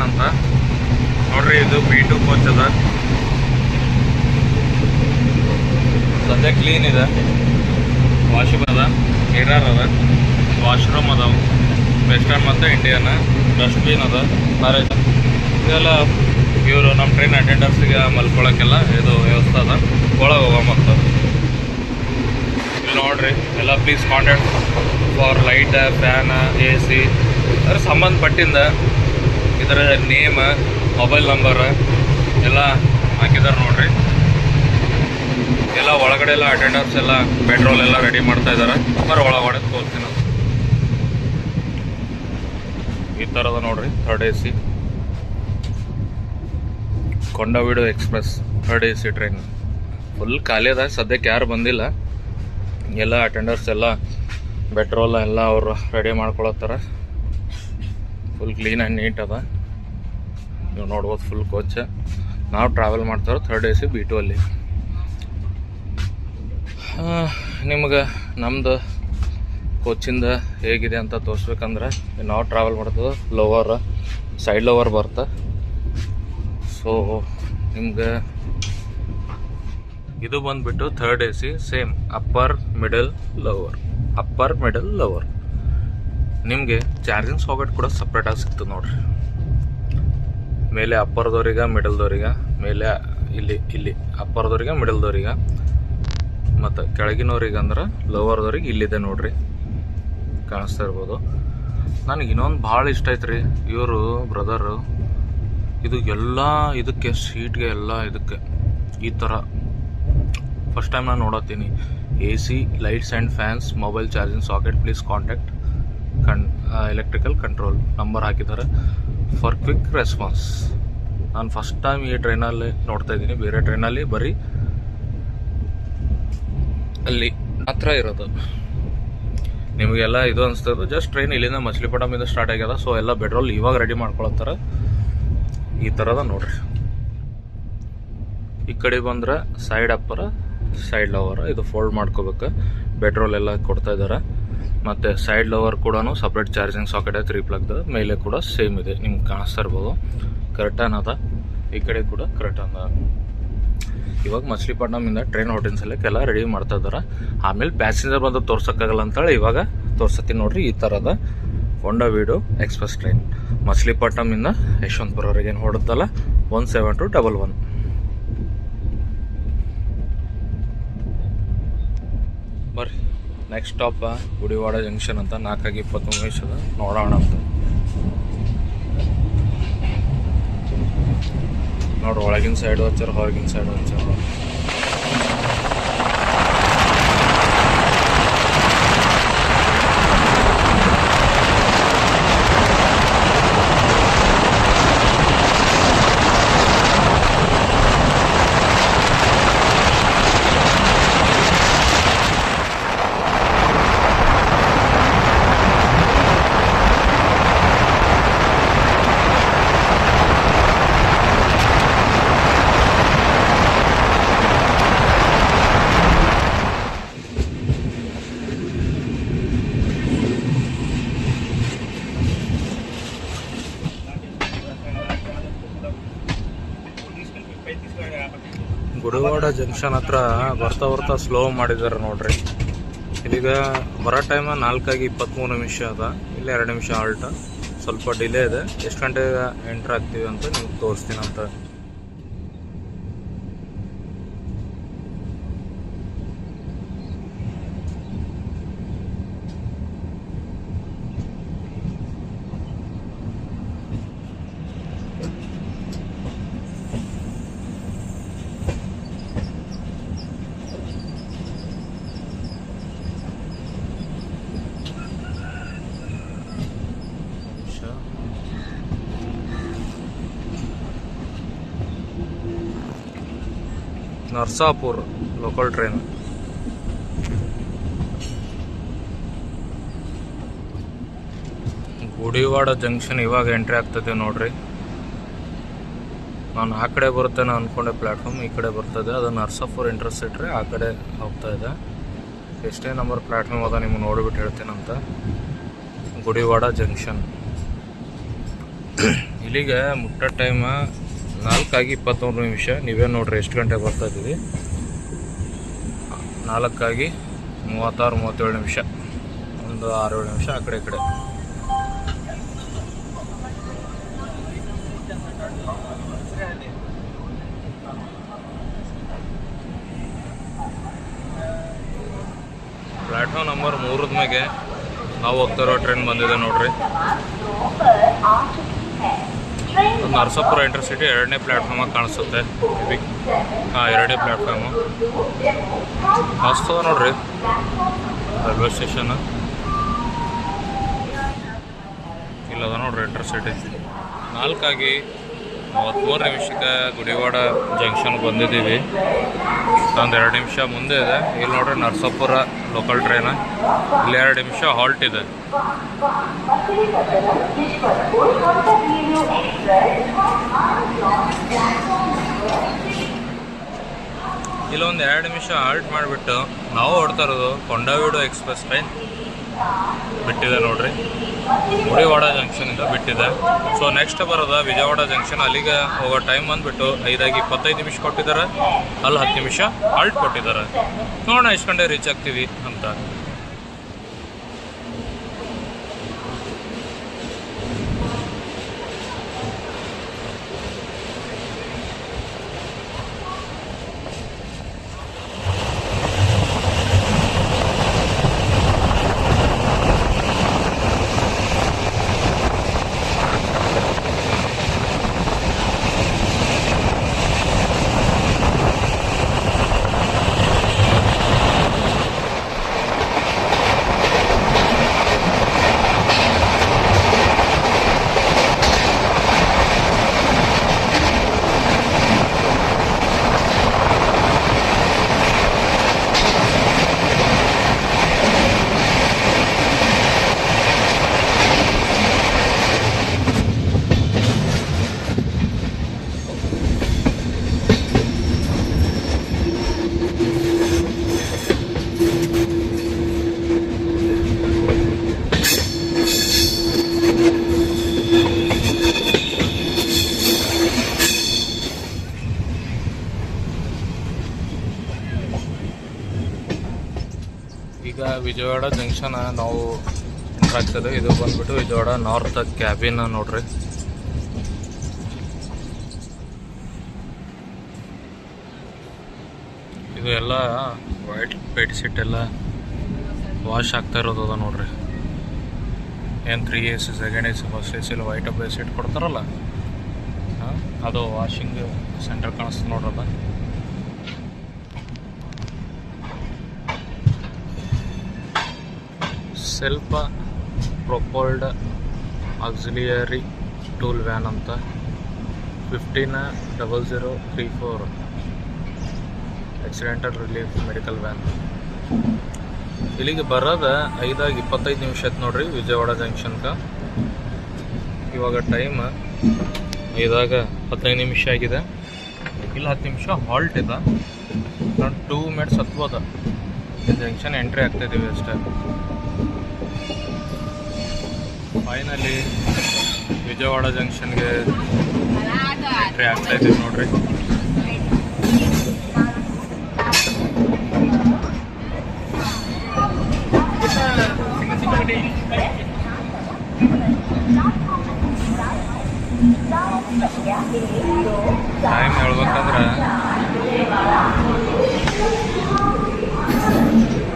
ಟ್ರೈನ್ ಅಂತ ನೋಡ್ರಿ. ಇದು B2 ಕೋಚ್ ಅದ. ಸದ್ಯ ಕ್ಲೀನ್ ಇದೆ. ವಾಶ್ರೂಮ್ ಅದ, ಮಿರರ್ ಅದ, ವಾಶ್ರೂಮ್ ಅದಾವು, ವೆಸ್ಟರ್ನ್ ಮತ್ತು ಇಂಡಿಯನ್. ಡಸ್ಟ್ಬಿನ್ ಅದ, ಬೇರೆ ಇದೆಲ್ಲ ಇವರು ನಮ್ಮ ಟ್ರೈನ್ ಅಟೆಂಡರ್ಸಿಗೆ ಮಲ್ಕೊಳಕ್ಕೆಲ್ಲ ಇದು ವ್ಯವಸ್ಥೆ ಅದ. ಒಳಗೆ ಹೋಗಂಬರ್ತದೆ. ಇಲ್ಲಿ ನೋಡ್ರಿ ಎಲ್ಲ please contact for light, fan, AC ಅದ್ರ ಸಂಬಂಧಪಟ್ಟಿಂದ ಇದರ ನೇಮ್, ಮೊಬೈಲ್ ನಂಬರ್ ಎಲ್ಲ ಹಾಕಿದ್ದಾರೆ ನೋಡ್ರಿ. ಎಲ್ಲ ಒಳಗಡೆ ಎಲ್ಲ ಅಟೆಂಡರ್ಸ್ ಎಲ್ಲ ಪೆಟ್ರೋಲ್ ಎಲ್ಲ ರೆಡಿ ಮಾಡ್ತಾ ಇದ್ದಾರೆ. ಒಳಗಡೆ ತೋರಿಸ್ತೀನಿ. ಈ ಥರದ ನೋಡ್ರಿ 3rd AC Kondaveedu express 3rd AC train full ಖಾಲಿ ಅದ. ಸದ್ಯಕ್ಕೆ ಯಾರು ಬಂದಿಲ್ಲ. ಎಲ್ಲ ಅಟೆಂಡರ್ಸ್ ಎಲ್ಲ ಪೆಟ್ರೋಲ್ ಎಲ್ಲ ಅವರು ರೆಡಿ ಮಾಡ್ಕೊಳತ್ತಾರ. ಫುಲ್ ಕ್ಲೀನ್ ಆ್ಯಂಡ್ ನೀಟ್ ಅದ. ನೀವು ನೋಡ್ಬೋದು ಫುಲ್ ಕೋಚ್. ನಾವು ಟ್ರಾವೆಲ್ ಮಾಡ್ತಾರೆ 3rd AC B2 ಅಲ್ಲಿ. ನಿಮ್ಗೆ ನಮ್ಮದು ಕೋಚಿಂದ ಹೇಗಿದೆ ಅಂತ ತೋರಿಸ್ಬೇಕಂದ್ರೆ ನಾವು ಟ್ರಾವೆಲ್ ಮಾಡ್ತದೆ ಲೋವರ್, ಸೈಡ್ ಲೋವರ್ ಬರ್ತಾ. ಸೊ ನಿಮ್ಗೆ ಇದು ಬಂದುಬಿಟ್ಟು 3rd AC same upper middle lower. ನಿಮಗೆ ಚಾರ್ಜಿಂಗ್ ಸಾಕೆಟ್ ಕೂಡ ಸಪ್ರೇಟಾಗಿ ಸಿಗ್ತದೆ ನೋಡ್ರಿ. ಮೇಲೆ ಅಪ್ಪರ್ದವ್ರಿಗೆ, ಮಿಡಲ್ದವ್ರಿಗೆ, ಮೇಲೆ ಇಲ್ಲಿ ಅಪ್ಪರ್ದವ್ರಿಗೆ, ಮಿಡಲ್ದವ್ರಿಗೆ, ಮತ್ತು ಕೆಳಗಿನವ್ರಿಗೆ ಅಂದ್ರೆ ಲೋವರ್ದವ್ರಿಗೆ ಇಲ್ಲಿದೆ ನೋಡ್ರಿ, ಕಾಣಿಸ್ತಾ ಇರ್ಬೋದು. ನನಗೆ ಇನ್ನೊಂದು ಭಾಳ ಇಷ್ಟ ಐತೆ ರೀ ಇವರು ಬ್ರದರು. ಇದು ಎಲ್ಲ ಇದಕ್ಕೆ ಸೀಟ್ಗೆ ಎಲ್ಲ ಇದಕ್ಕೆ ಈ ಥರ ಫಸ್ಟ್ ಟೈಮ್ ನಾನು ನೋಡತ್ತೀನಿ. AC, lights and fans, mobile charging socket, please contact electrical control number ಹಾಕಿದ್ದಾರೆ ಫಾರ್ ಕ್ವಿಕ್ ರೆಸ್ಪಾನ್ಸ್. ನಾನು ಫಸ್ಟ್ ಟೈಮ್ ಈ ಟ್ರೈನಲ್ಲಿ ನೋಡ್ತಾ ಇದ್ದೀನಿ. ಬೇರೆ ಟ್ರೈನಲ್ಲಿ ಬರೀ ಅಲ್ಲಿ ಮಾತ್ರ ಇರೋದು. ನಿಮಗೆಲ್ಲ ಇದು ಅನಿಸ್ತದೆ ಜಸ್ಟ್ ಟ್ರೈನ್ ಇಲ್ಲಿಂದ ಮಚಲಿಪಟ್ಟಣದಿಂದ ಸ್ಟಾರ್ಟ್ ಆಗ್ಯದ. ಸೊ ಎಲ್ಲ ಪೆಟ್ರೋಲ್ ಇವಾಗ ರೆಡಿ ಮಾಡ್ಕೊಳತ್ತಾರ. ಈ ಥರದ ನೋಡ್ರಿ. ಈ ಕಡೆ ಬಂದ್ರೆ ಸೈಡ್ ಅಪ್ಪರ, ಸೈಡ್ ಲವರ್. ಇದು ಫೋಲ್ಡ್ ಮಾಡ್ಕೋಬೇಕು. ಪೆಟ್ರೋಲ್ ಎಲ್ಲ ಕೊಡ್ತಾ ಇದ್ದಾರೆ. ಮತ್ತು ಸೈಡ್ ಲವರ್ ಕೂಡ ಸಪ್ರೇಟ್ ಚಾರ್ಜಿಂಗ್ ಸಾಕೆಟ್ 3 ಪ್ಲಗ್ದ ಮೇಲೆ ಕೂಡ ಸೇಮ್ ಇದೆ. ನಿಮ್ಗೆ ಕಾಣಿಸ್ತಾ ಇರ್ಬೋದು. ಕರೆಕ್ಟಾನ ಅದ. ಈ ಕಡೆ ಕೂಡ ಕರೆಕ್ಟ್ ಅದ. ಇವಾಗ ಮಚಲಿಪಟ್ಟಣದಿಂದ ಟ್ರೈನ್ ಹೊಟ್ಟಿನ ರೆಡಿ ಮಾಡ್ತಾ ಇದ್ದಾರೆ. ಆಮೇಲೆ ಪ್ಯಾಸೆಂಜರ್ ಬಂದು ತೋರ್ಸೋಕ್ಕಾಗಲ್ಲ ಅಂತೇಳಿ ಇವಾಗ ತೋರ್ಸತ್ತೀನಿ ನೋಡ್ರಿ. ಈ ಥರದ ಕೊಂಡವೀಡು ಎಕ್ಸ್ಪ್ರೆಸ್ ಟ್ರೈನ್ ಮಚಲಿಪಟ್ಟಣದಿಂದ ಯಶವಂತಪುರವರೆಗೆ ಏನು ಹೊಡುತ್ತಲ್ಲ 17211. ಬರ್ರಿ ನೆಕ್ಸ್ಟ್ ಸ್ಟಾಪ್ ಗುಡಿವಾಡ ಜಂಕ್ಷನ್ ಅಂತ 4:23 ನೋಡೋಣ ಅಂತ. ನೋಡ್ರಿ ಒಳಗಿನ ಸೈಡ್ ಹಚ್ಚಾರ, ಹೊರಗಿನ ಸೈಡ್ ಹಚ್ಚಾರ. ಗುಡಿವಾಡ ಜಂಕ್ಷನ್ ಹತ್ರ ಬರ್ತಾ ಸ್ಲೋ ಮಾಡಿದ್ದಾರೆ ನೋಡ್ರಿ. ಇಲ್ಲಿಗ ಬರೋ ಟೈಮ್ 4:23 ಅದ. ಇಲ್ಲಿ 2 ನಿಮಿಷ ಆಲ್ಟ. ಸ್ವಲ್ಪ ಡಿಲೇ ಇದೆ. ಎಷ್ಟು ಗಂಟೆಗೆ ಎಂಟ್ರ್ ಆಗ್ತೀವಿ ಅಂತ ನಿಮ್ಗೆ ತೋರಿಸ್ತೀನಿ ಅಂತ. Narsapur local train. Gudivada junction ಇವಾಗ ಎಂಟ್ರಿ ಆಗ್ತದೆ ನೋಡ್ರಿ. ನಾನು ಆ ಕಡೆ ಬರುತ್ತೇನೆ ಅಂದ್ಕೊಂಡೆ ಪ್ಲ್ಯಾಟ್ಫಾರ್ಮ್. ಈ ಕಡೆ ಬರ್ತದೆ. ಅದು ನರ್ಸಾಪುರ್ ಇಂಟರ್ಸಿಟ್ರಿ ಆ ಕಡೆ ಹೋಗ್ತಾ ಇದೆ. ಎಷ್ಟೇ ನಂಬರ್ ಪ್ಲ್ಯಾಟ್ಫಾರ್ಮ್ ಅದ ನಿಮ್ಗೆ ನೋಡಿಬಿಟ್ಟು ಹೇಳ್ತೇನಂತ. ಗುಡಿವಾಡ ಜಂಕ್ಷನ್ ಇಲ್ಲಿಗೆ ಮುಟ್ಟ ಟೈಮ 4:23. ನೀವೇ ನೋಡ್ರಿ ಎಷ್ಟು ಗಂಟೆ ಬರ್ತಾ ಇದ್ದೀವಿ. 4:36-37 ಒಂದು 6-7 ನಿಮಿಷ ಆ ಕಡೆ ಈ ಕಡೆ. ಪ್ಲ್ಯಾಟ್ಫಾರ್ಮ್ ನಂಬರ್ 3 ಮ್ಯಾಗೆ ನಾವು ಹೋಗ್ತಾರೋ ಟ್ರೈನ್ ಬಂದಿದೆ ನೋಡ್ರಿ. ನರಸಾಪುರ ಇಂಟರ್ಸಿಟಿ 2ನೇ ಪ್ಲ್ಯಾಟ್ಫಾರ್ಮಾಗಿ ಕಾಣಿಸುತ್ತೆ. ಹಾಂ, 2ನೇ ಪ್ಲ್ಯಾಟ್ಫಾರ್ಮು ಮಸ್ತದ ನೋಡ್ರಿ ರೈಲ್ವೆ ಸ್ಟೇಷನ್. ಇಲ್ಲದ ನೋಡ್ರಿ ಇಂಟರ್ಸಿಟಿ. 4:33 ಗುಡಿವಾಡ ಜಂಕ್ಷನ್ ಬಂದಿದ್ದೀವಿ. ಒಂದು 2 ನಿಮಿಷ ಮುಂದೆ ಇದೆ. ಇಲ್ಲಿ ನೋಡ್ರಿ ನರಸಾಪುರ ಲೋಕಲ್ ಟ್ರೈನ್. ಇಲ್ಲಿ 2 ನಿಮಿಷ ಹಾಲ್ಟ್ ಇದೆ. ಇಲ್ಲೊಂದು 2 ನಿಮಿಷ ಹಾಲ್ಟ್ ಮಾಡಿಬಿಟ್ಟು ನಾವು ಹೊಡ್ತಾ ಇರೋದು ಕೊಂಡವೀಡು ಎಕ್ಸ್ಪ್ರೆಸ್ ಟ್ರೈನ್ ಬಿಟ್ಟಿದೆ ನೋಡ್ರಿ. ಗುಡಿವಾಡ ಜಂಕ್ಷನಿಂದ ಬಿಟ್ಟಿದೆ. ಸೊ ನೆಕ್ಸ್ಟ್ ಬರೋದ ವಿಜಯವಾಡ ಜಂಕ್ಷನ್. ಅಲ್ಲಿಗೆ ಹೋಗೋ ಟೈಮ್ ಬಂದುಬಿಟ್ಟು 5:25 ಕೊಟ್ಟಿದ್ದಾರೆ. ಅಲ್ಲಿ 10 ನಿಮಿಷ ಹಾಲ್ಟ್ ಕೊಟ್ಟಿದ್ದಾರೆ. ನೋಡೋಣ ಎಷ್ಟು ಗಂಟೆ ರೀಚ್ ಆಗ್ತೀವಿ ಅಂತ. ಈಗ ವಿಜಯವಾಡ ಜಂಕ್ಷನ್ ನಾವು ಎಂಟ್ರ್ ಆಗ್ತದೆ. ಇದು ಬಂದ್ಬಿಟ್ಟು ವಿಜಯವಾಡ ನಾರ್ತ್ ಕ್ಯಾಬಿನ್ ನೋಡ್ರಿ. ಇದು ಎಲ್ಲ ವೈಟ್ ಬೆಡ್ ಶೀಟ್ ಎಲ್ಲ ವಾಶ್ ಆಗ್ತಾ ಇರೋದು ಅದ ನೋಡ್ರಿ. ಏನು 3 AC, 2nd AC, 1st AC ಎಲ್ಲ ವೈಟ್ ಬೆಡ್ ಶೀಟ್ ಕೊಡ್ತಾರಲ್ಲ, ಅದು ವಾಷಿಂಗ್ ಸೆಂಟರ್ ಕಾಣಿಸ್ತದೆ ನೋಡ್ರದ. ಸೆಲ್ಫ್ ಪ್ರೊಪೋಲ್ಡ್ ಆಕ್ಸಿಲಿಯರಿ ಟೂಲ್ ವ್ಯಾನ್ ಅಂತ 150034 ಆಕ್ಸಿಡೆಂಟಲ್ ರಿಲೀಫ್ ಮೆಡಿಕಲ್ ವ್ಯಾನ್. ಇಲ್ಲಿಗೆ ಬರೋದ 5:25 ಆಯ್ತು ನೋಡ್ರಿ ವಿಜಯವಾಡ ಜಂಕ್ಷನ್ಗೆ. ಇವಾಗ ಟೈಮ್ 5:15 ಆಗಿದೆ. ಇಲ್ಲಿ 10 ನಿಮಿಷ ಹಾಲ್ಟ್ ಇದೆ. 2 ಮಿನಿಟ್ಸ್ ಹತ್ಬೋದು. ಜಂಕ್ಷನ್ ಎಂಟ್ರಿ ಆಗ್ತಾಯಿದ್ದೀವಿ ಅಷ್ಟೇ. ಫೈನಲಿ ವಿಜಯವಾಡ ಜಂಕ್ಷನ್ಗೆ ಎಂಟ್ರಿ ಆಗ್ತಾಯಿದ್ದೀವಿ ನೋಡ್ರಿ. ಟೈಮ್ ಹೇಳ್ಬೇಕಂದ್ರೆ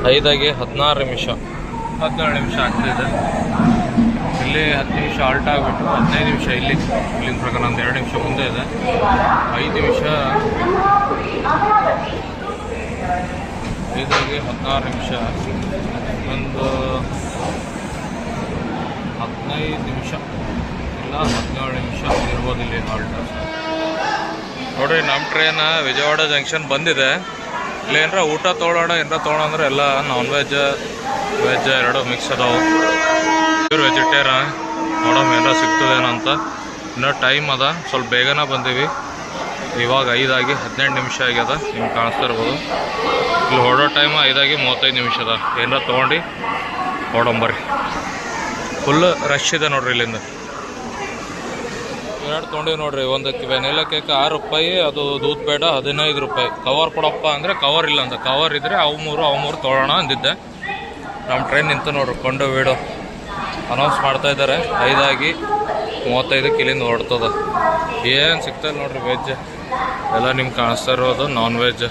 5:16 17 ನಿಮಿಷ ಆಗ್ತಿದೆ. ಇಲ್ಲಿ 10 ನಿಮಿಷ ಹಾಲ್ಟ್ ಆಗಿಬಿಟ್ಟು 15 ನಿಮಿಷ ಇಲ್ಲಿನ ಪ್ರಕಾರ ಒಂದು 2 ನಿಮಿಷ ಮುಂದೆ ಇದೆ. 5 ನಿಮಿಷ 5:16 ನಿಮಿಷ ಒಂದು 15 ನಿಮಿಷ ಇಲ್ಲ 17 ನಿಮಿಷ ಇರ್ಬೋದು ಇಲ್ಲಿ ಹಾಲ್ಟ್. ನೋಡಿರಿ ನಮ್ಮ ಟ್ರೈನ್ ವಿಜಯವಾಡ ಜಂಕ್ಷನ್ ಬಂದಿದೆ. ಇಲ್ಲಿ ಏನಾರ ಊಟ ತೊಗೊಳ್ಳೋಣ ಅಂದ್ರೆ ಎಲ್ಲ ನಾನ್ ವೆಜ್ ವೆಜ್ ಎರಡು ಮಿಕ್ಸ್ ಅದಾವೆ. ಪ್ಯೂರ್ ವೆಜಿಟೇರಿಯನ್ ನೋಡೋಣ ಏನಾರ ಸಿಗ್ತದೇನೋ ಅಂತ. ಇನ್ನೂ ಟೈಮ್ ಅದ, ಸ್ವಲ್ಪ ಬೇಗನೆ ಬಂದೀವಿ. ಇವಾಗ 5:18 ನಿಮಿಷ ಆಗ್ಯದ, ನಿಮ್ಗೆ ಕಾಣಿಸ್ತಾ ಇರ್ಬೋದು. ಇಲ್ಲಿ ಹೊರಡೋ ಟೈಮ್ 5:35 ನಿಮಿಷ ಅದ. ಏನಾರ ತೊಗೊಂಡು ಹೊಡಂಬರ್ರಿ. ಫುಲ್ ರಶ್ ಇದೆ ನೋಡ್ರಿ ಇಲ್ಲಿಂದ. ಎರಡು ತೊಗೊಂಡಿವಿ ನೋಡ್ರಿ. ಒಂದು ವೆನಿಲಾ ಕೇಕ್ 6 ರೂಪಾಯಿ, ಅದು ದೂದ್ ಬೇಡ 15 ರೂಪಾಯಿ. ಕವರ್ ಕೊಡಪ್ಪ ಅಂದರೆ ಕವರ್ ಇಲ್ಲ ಅಂತ. ಕವರ್ ಇದ್ದರೆ ಅವು ಮೂರು ತೊಗೊಳ್ಳೋಣ ಅಂದಿದ್ದೆ. ನಮ್ಮ ಟ್ರೈನ್ ನಿಂತು ನೋಡ್ರಿ. ಕೊಂಡು ವೀಡು ಅನೌನ್ಸ್ ಮಾಡ್ತಾ ಇದ್ದಾರೆ. 5:35 ಇಲ್ಲಿಂದ ಹೊರಡ್ತದ. ಏನು ಸಿಗ್ತದೆ ನೋಡ್ರಿ. ವೆಜ್ ಎಲ್ಲ ನಿಮ್ಗೆ ಕಾಣಿಸ್ತಾ ಇರೋದು. ನಾನ್ ವೆಜ್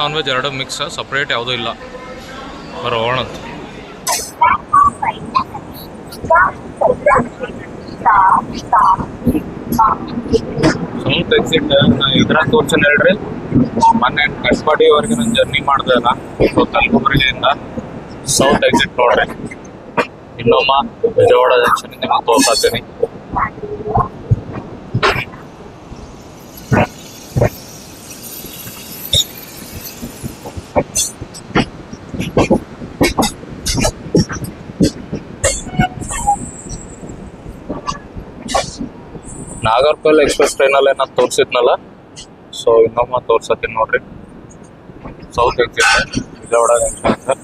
ನಾನ್ ವೆಜ್ ಎರಡು ಮಿಕ್ಸ್, ಸಪ್ರೇಟ್ ಯಾವುದೂ ಇಲ್ಲ. ಬರೋಣಂತ. ಸೌತ್ ಎಕ್ಸಿಟ್ ಇದ್ರಾಗ ತೋರ್ಸನ್ ಹೇಳ್ರಿ. ಮೊನ್ನೆ ಕಟ್ಪಾಡಿವರೆಗೆ ನಾನು ಜರ್ನಿ ಮಾಡಿದೆ ಅಲ್ಲ, ಕಲಬುರಗಿಯಿಂದ. ಸೌತ್ ಎಕ್ಸಿಟ್ ನೋಡ್ರಿ. ಇನ್ನೊಮ್ಮ ವಿಜಯವಾಡ ಜಂಕ್ಷನ್ ನಿಮಗೆ ತೋರ್ಸಾತೀನಿ. ನಾಗರ್ಕೋಲ್ ಎಕ್ಸ್ಪ್ರೆಸ್ ಟ್ರೈನಲ್ಲಿ ನಾನು ತೋರಿಸಿದ್ನಲ್ಲ, ಸೊ ಇನ್ನೊಮ್ಮ ತೋರ್ಸತ್ತೀನಿ ನೋಡ್ರಿ. South exit Vijayawada junction.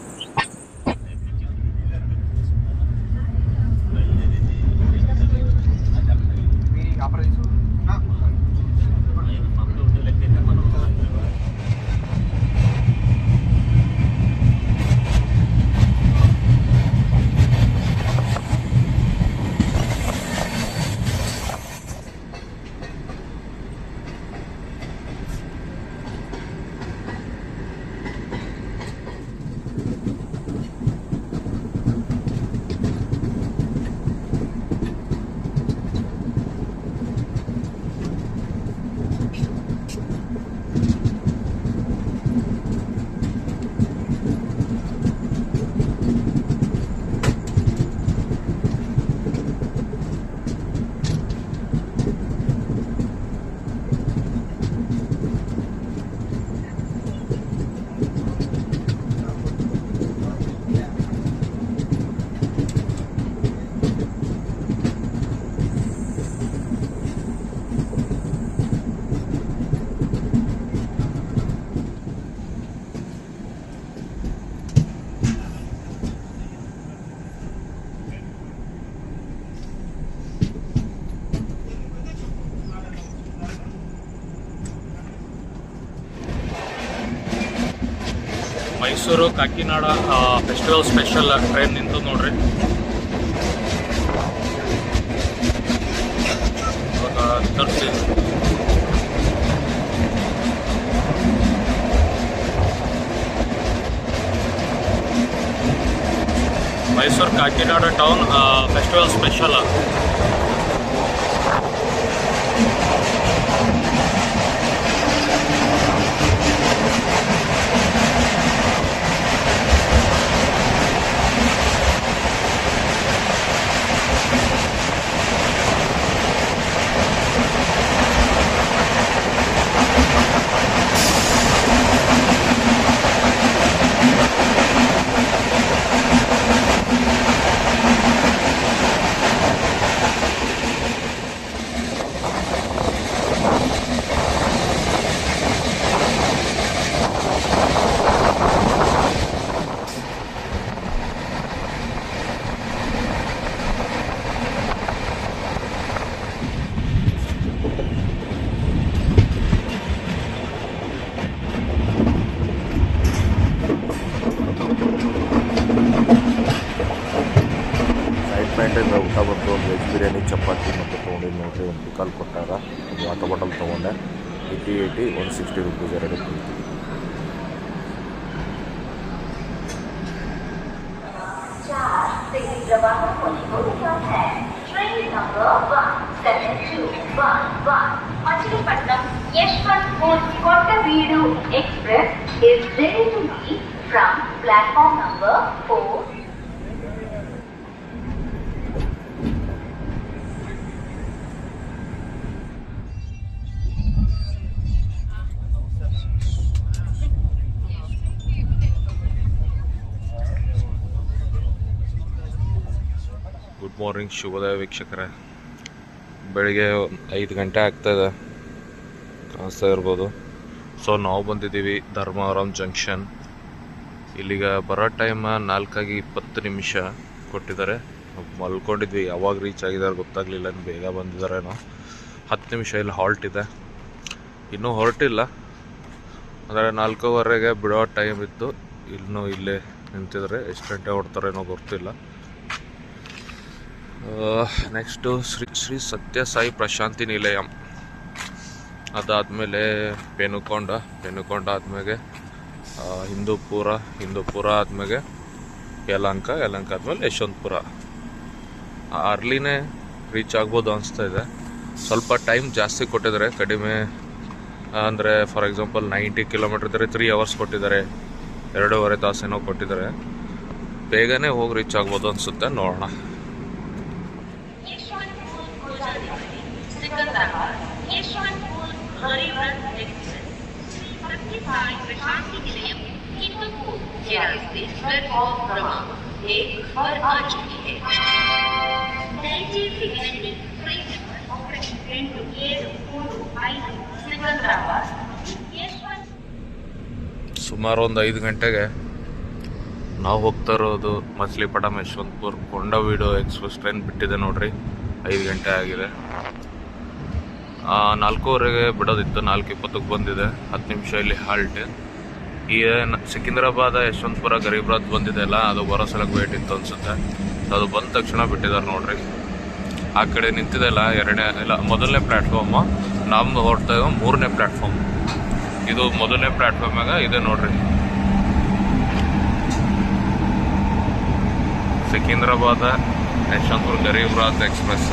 Mysuru Kakinada festival special train ನಿಂತು ನೋಡ್ರಿ. ತರಿಸಿ Mysuru Kakinada town festival special. ಇಂದ ಊಟ ಬಂತು. ಒಂದು ವೆಜ್ ಬಿರಿಯಾನಿ, ಚಪಾತಿ ಮತ್ತು ತೊಗೊಂಡಿದ್ದು ನೋಡ್ರಿ. ಒಂದು ಪಿಕಲ್ ಕೊಟ್ಟಾರ. ಒಂದು ವಾಟರ್ ಬಾಟಲ್ ತೊಗೊಂಡೆ. 80 160 ರೂಪೀಸ್ ಎರಡು ಕೊಡ್ತೀವಿ. Machilipatnam Yeshwanthpur Kottaveedu Express is ready to leave from platform number 4. Good morning, ಶುಭೋದಯ ವೀಕ್ಷಕರೇ. ಬೆಳಿಗ್ಗೆ 5 ಗಂಟೆ ಆಗ್ತಾಯಿದೆ, ಕಾಣಿಸ್ತಾ ಇರ್ಬೋದು. ಸೊ ನಾವು ಬಂದಿದ್ದೀವಿ ಧರ್ಮವರಂ ಜಂಕ್ಷನ್. ಇಲ್ಲಿಗ ಬರೋ ಟೈಮ್ 4:20 ಕೊಟ್ಟಿದ್ದಾರೆ. ಮಲ್ಕೊಂಡಿದ್ವಿ, ಯಾವಾಗ ರೀಚ್ ಆಗಿದ್ದಾರೆ ಗೊತ್ತಾಗಲಿಲ್ಲ, ಬೇಗ ಬಂದಿದ್ದಾರೇನೋ. 10 ನಿಮಿಷ ಇಲ್ಲಿ ಹಾಲ್ಟ್ ಇದೆ, ಇನ್ನೂ ಹೊರಟಿಲ್ಲ. ಅಂದರೆ 4:15ಗೆ ಬಿಡೋ ಟೈಮ್ ಇತ್ತು, ಇನ್ನೂ ಇಲ್ಲೇ ನಿಂತಿದ್ದಾರೆ. ಎಷ್ಟು ಗಂಟೆ ಹೊಡ್ತಾರೇನೋ ಗೊತ್ತಿಲ್ಲ. ನೆಕ್ಸ್ಟು ಶ್ರೀ ಸತ್ಯ ಸಾಯಿ ಪ್ರಶಾಂತಿ ನಿಲಯಂ, ಅದಾದಮೇಲೆ ಪೆನುಕೊಂಡ ಆದಮೇಲೆ ಹಿಂದೂಪುರ ಆದಮೇಲೆ ಯಲಹಂಕ ಆದಮೇಲೆ ಯಶವಂತಪುರ. ಅರ್ಲಿನೇ ರೀಚ್ ಆಗ್ಬೋದು ಅನಿಸ್ತಾ ಇದೆ. ಸ್ವಲ್ಪ ಟೈಮ್ ಜಾಸ್ತಿ ಕೊಟ್ಟಿದ್ದಾರೆ, ಕಡಿಮೆ ಅಂದರೆ ಫಾರ್ ಎಕ್ಸಾಂಪಲ್ 90 ಕಿಲೋಮೀಟರ್ ಇದ್ದರೆ 3 ಅವರ್ಸ್ ಕೊಟ್ಟಿದ್ದಾರೆ, 2.5 ತಾಸೇನೋ ಕೊಟ್ಟಿದ್ದಾರೆ. ಬೇಗನೆ ಹೋಗಿ ರೀಚ್ ಆಗ್ಬೋದು ಅನಿಸುತ್ತೆ, ನೋಡೋಣ. ಸುಮಾರು ಒಂದು 5 ಗಂಟೆಗೆ ನಾವು ಹೋಗ್ತಾ ಇರೋದು ಮಚಲಿಪಟ್ಟಂ ಯಶವಂತಪುರ ಕೊಂಡವೀಡು ಎಕ್ಸ್ಪ್ರೆಸ್ ಟ್ರೈನ್ ಬಿಟ್ಟಿದೆ ನೋಡ್ರಿ. 5 ಗಂಟೆ ಆಗಿದೆ. 4:15ಗೆ ಬಿಡೋದಿತ್ತು, 4:20ಕ್ಕೆ ಬಂದಿದೆ. 10 ನಿಮಿಷ ಇಲ್ಲಿ ಹಾಲ್ಟ್. ಈ ಸಿಕಿಂದ್ರಾಬಾದ್ ಯಶವಂತಪುರ ಗರೀಬ್ ರಥ್ ಬಂದಿದೆ ಅಲ್ಲ, ಅದು ಬರೋ ಸಲಕ್ಕೆ ವೇಟ್ ಇತ್ತು ಅನ್ಸುತ್ತೆ. ಅದು ಬಂದ ತಕ್ಷಣ ಬಿಟ್ಟಿದ್ದಾರೆ ನೋಡ್ರಿ. ಆ ಕಡೆ ನಿಂತಿದೆಲ್ಲ ಮೊದಲನೇ ಪ್ಲ್ಯಾಟ್ಫಾರ್ಮು, ನಮ್ದು ಹೊರಡ್ತಾ ಇರೋ 3ನೇ ಪ್ಲ್ಯಾಟ್ಫಾರ್ಮ್. ಇದು ಮೊದಲನೇ ಪ್ಲ್ಯಾಟ್ಫಾರ್ಮಾಗ ಇದೆ ನೋಡ್ರಿ, ಸಿಕಿಂದ್ರಾಬಾದ್ ಯಶವಂತಪುರ ಗರೀಬ್ ರಥ್ ಎಕ್ಸ್ಪ್ರೆಸ್.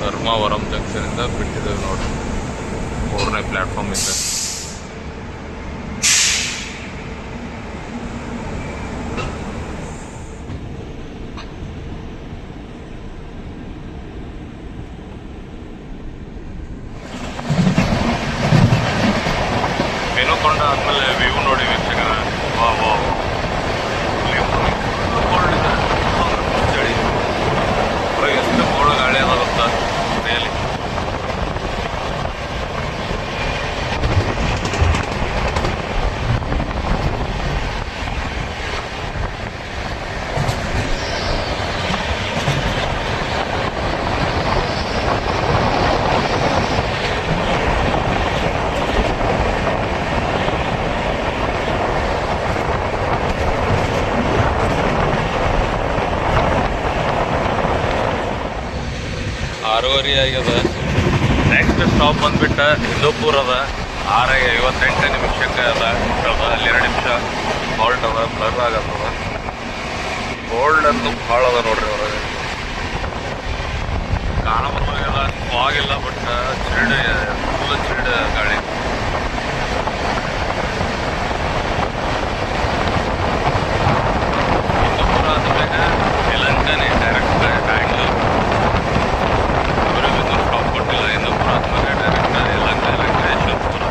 ಧರ್ಮಾವರಂ ಜಂಕ್ಷನಿಂದ ಬಿಟ್ಟಿದ್ದೇವೆ ನೋಡ್ರಿ, 3ನೇ ಪ್ಲ್ಯಾಟ್ಫಾರ್ಮ್ ಇದೆ. ಮೆನುಕೊಂಡ ಆದ್ಮೇಲೆ ವ್ಯೂ ನೋಡಿ ವೀಕ್ಷಕರ, ಚಳಿ ಹೊರಗೆ ಎಷ್ಟು ಕೋಲ್ಡ್ ಗಾಳಿ ಅದ ಗೊತ್ತಾ ರಿಯಲಿ. ಆರೂವರೆ ಆಗ್ಯದ. ನೆಕ್ಸ್ಟ್ ಸ್ಟಾಪ್ ಬಂದ್ಬಿಟ್ಟು ಹಿಂದೂಪುರ ಅದ. 6:58 ನಿಮಿಷಕ್ಕೆ ಅದ. ಅಲ್ಲಿ 2 ನಿಮಿಷ ಹಾಲ್ಟ್ ಅದ, ಬ್ಲರ್ ಆಗತ್ತದ. ಕೋಲ್ಡ್ ಅಂತೂ ಭಾಳ ಅದ ನೋಡ್ರಿ ಹೊರಗೆ. ಕಾಣಬಲ್ಲ ಫಾಗಿಲ್ಲ, ಬಟ್ ಫುಲ್ ಚಿಲ್ಡ್ ಗಾಳಿ. ಹಿಂದೂಪುರ ಆದ್ಮೇಲೆ ಯಲಹಂಕನೇ ಡೈರೆಕ್ಟ್ ಬ್ಯಾಂಗ್ಳೂರ್. ಸ್ಟಾಪ್ ಕೊಟ್ಟಿಲ್ಲ. ಹಿಂದೂಪುರ ಆದ್ಮೇಲೆ direct Yelahanka Yeshwanthpur.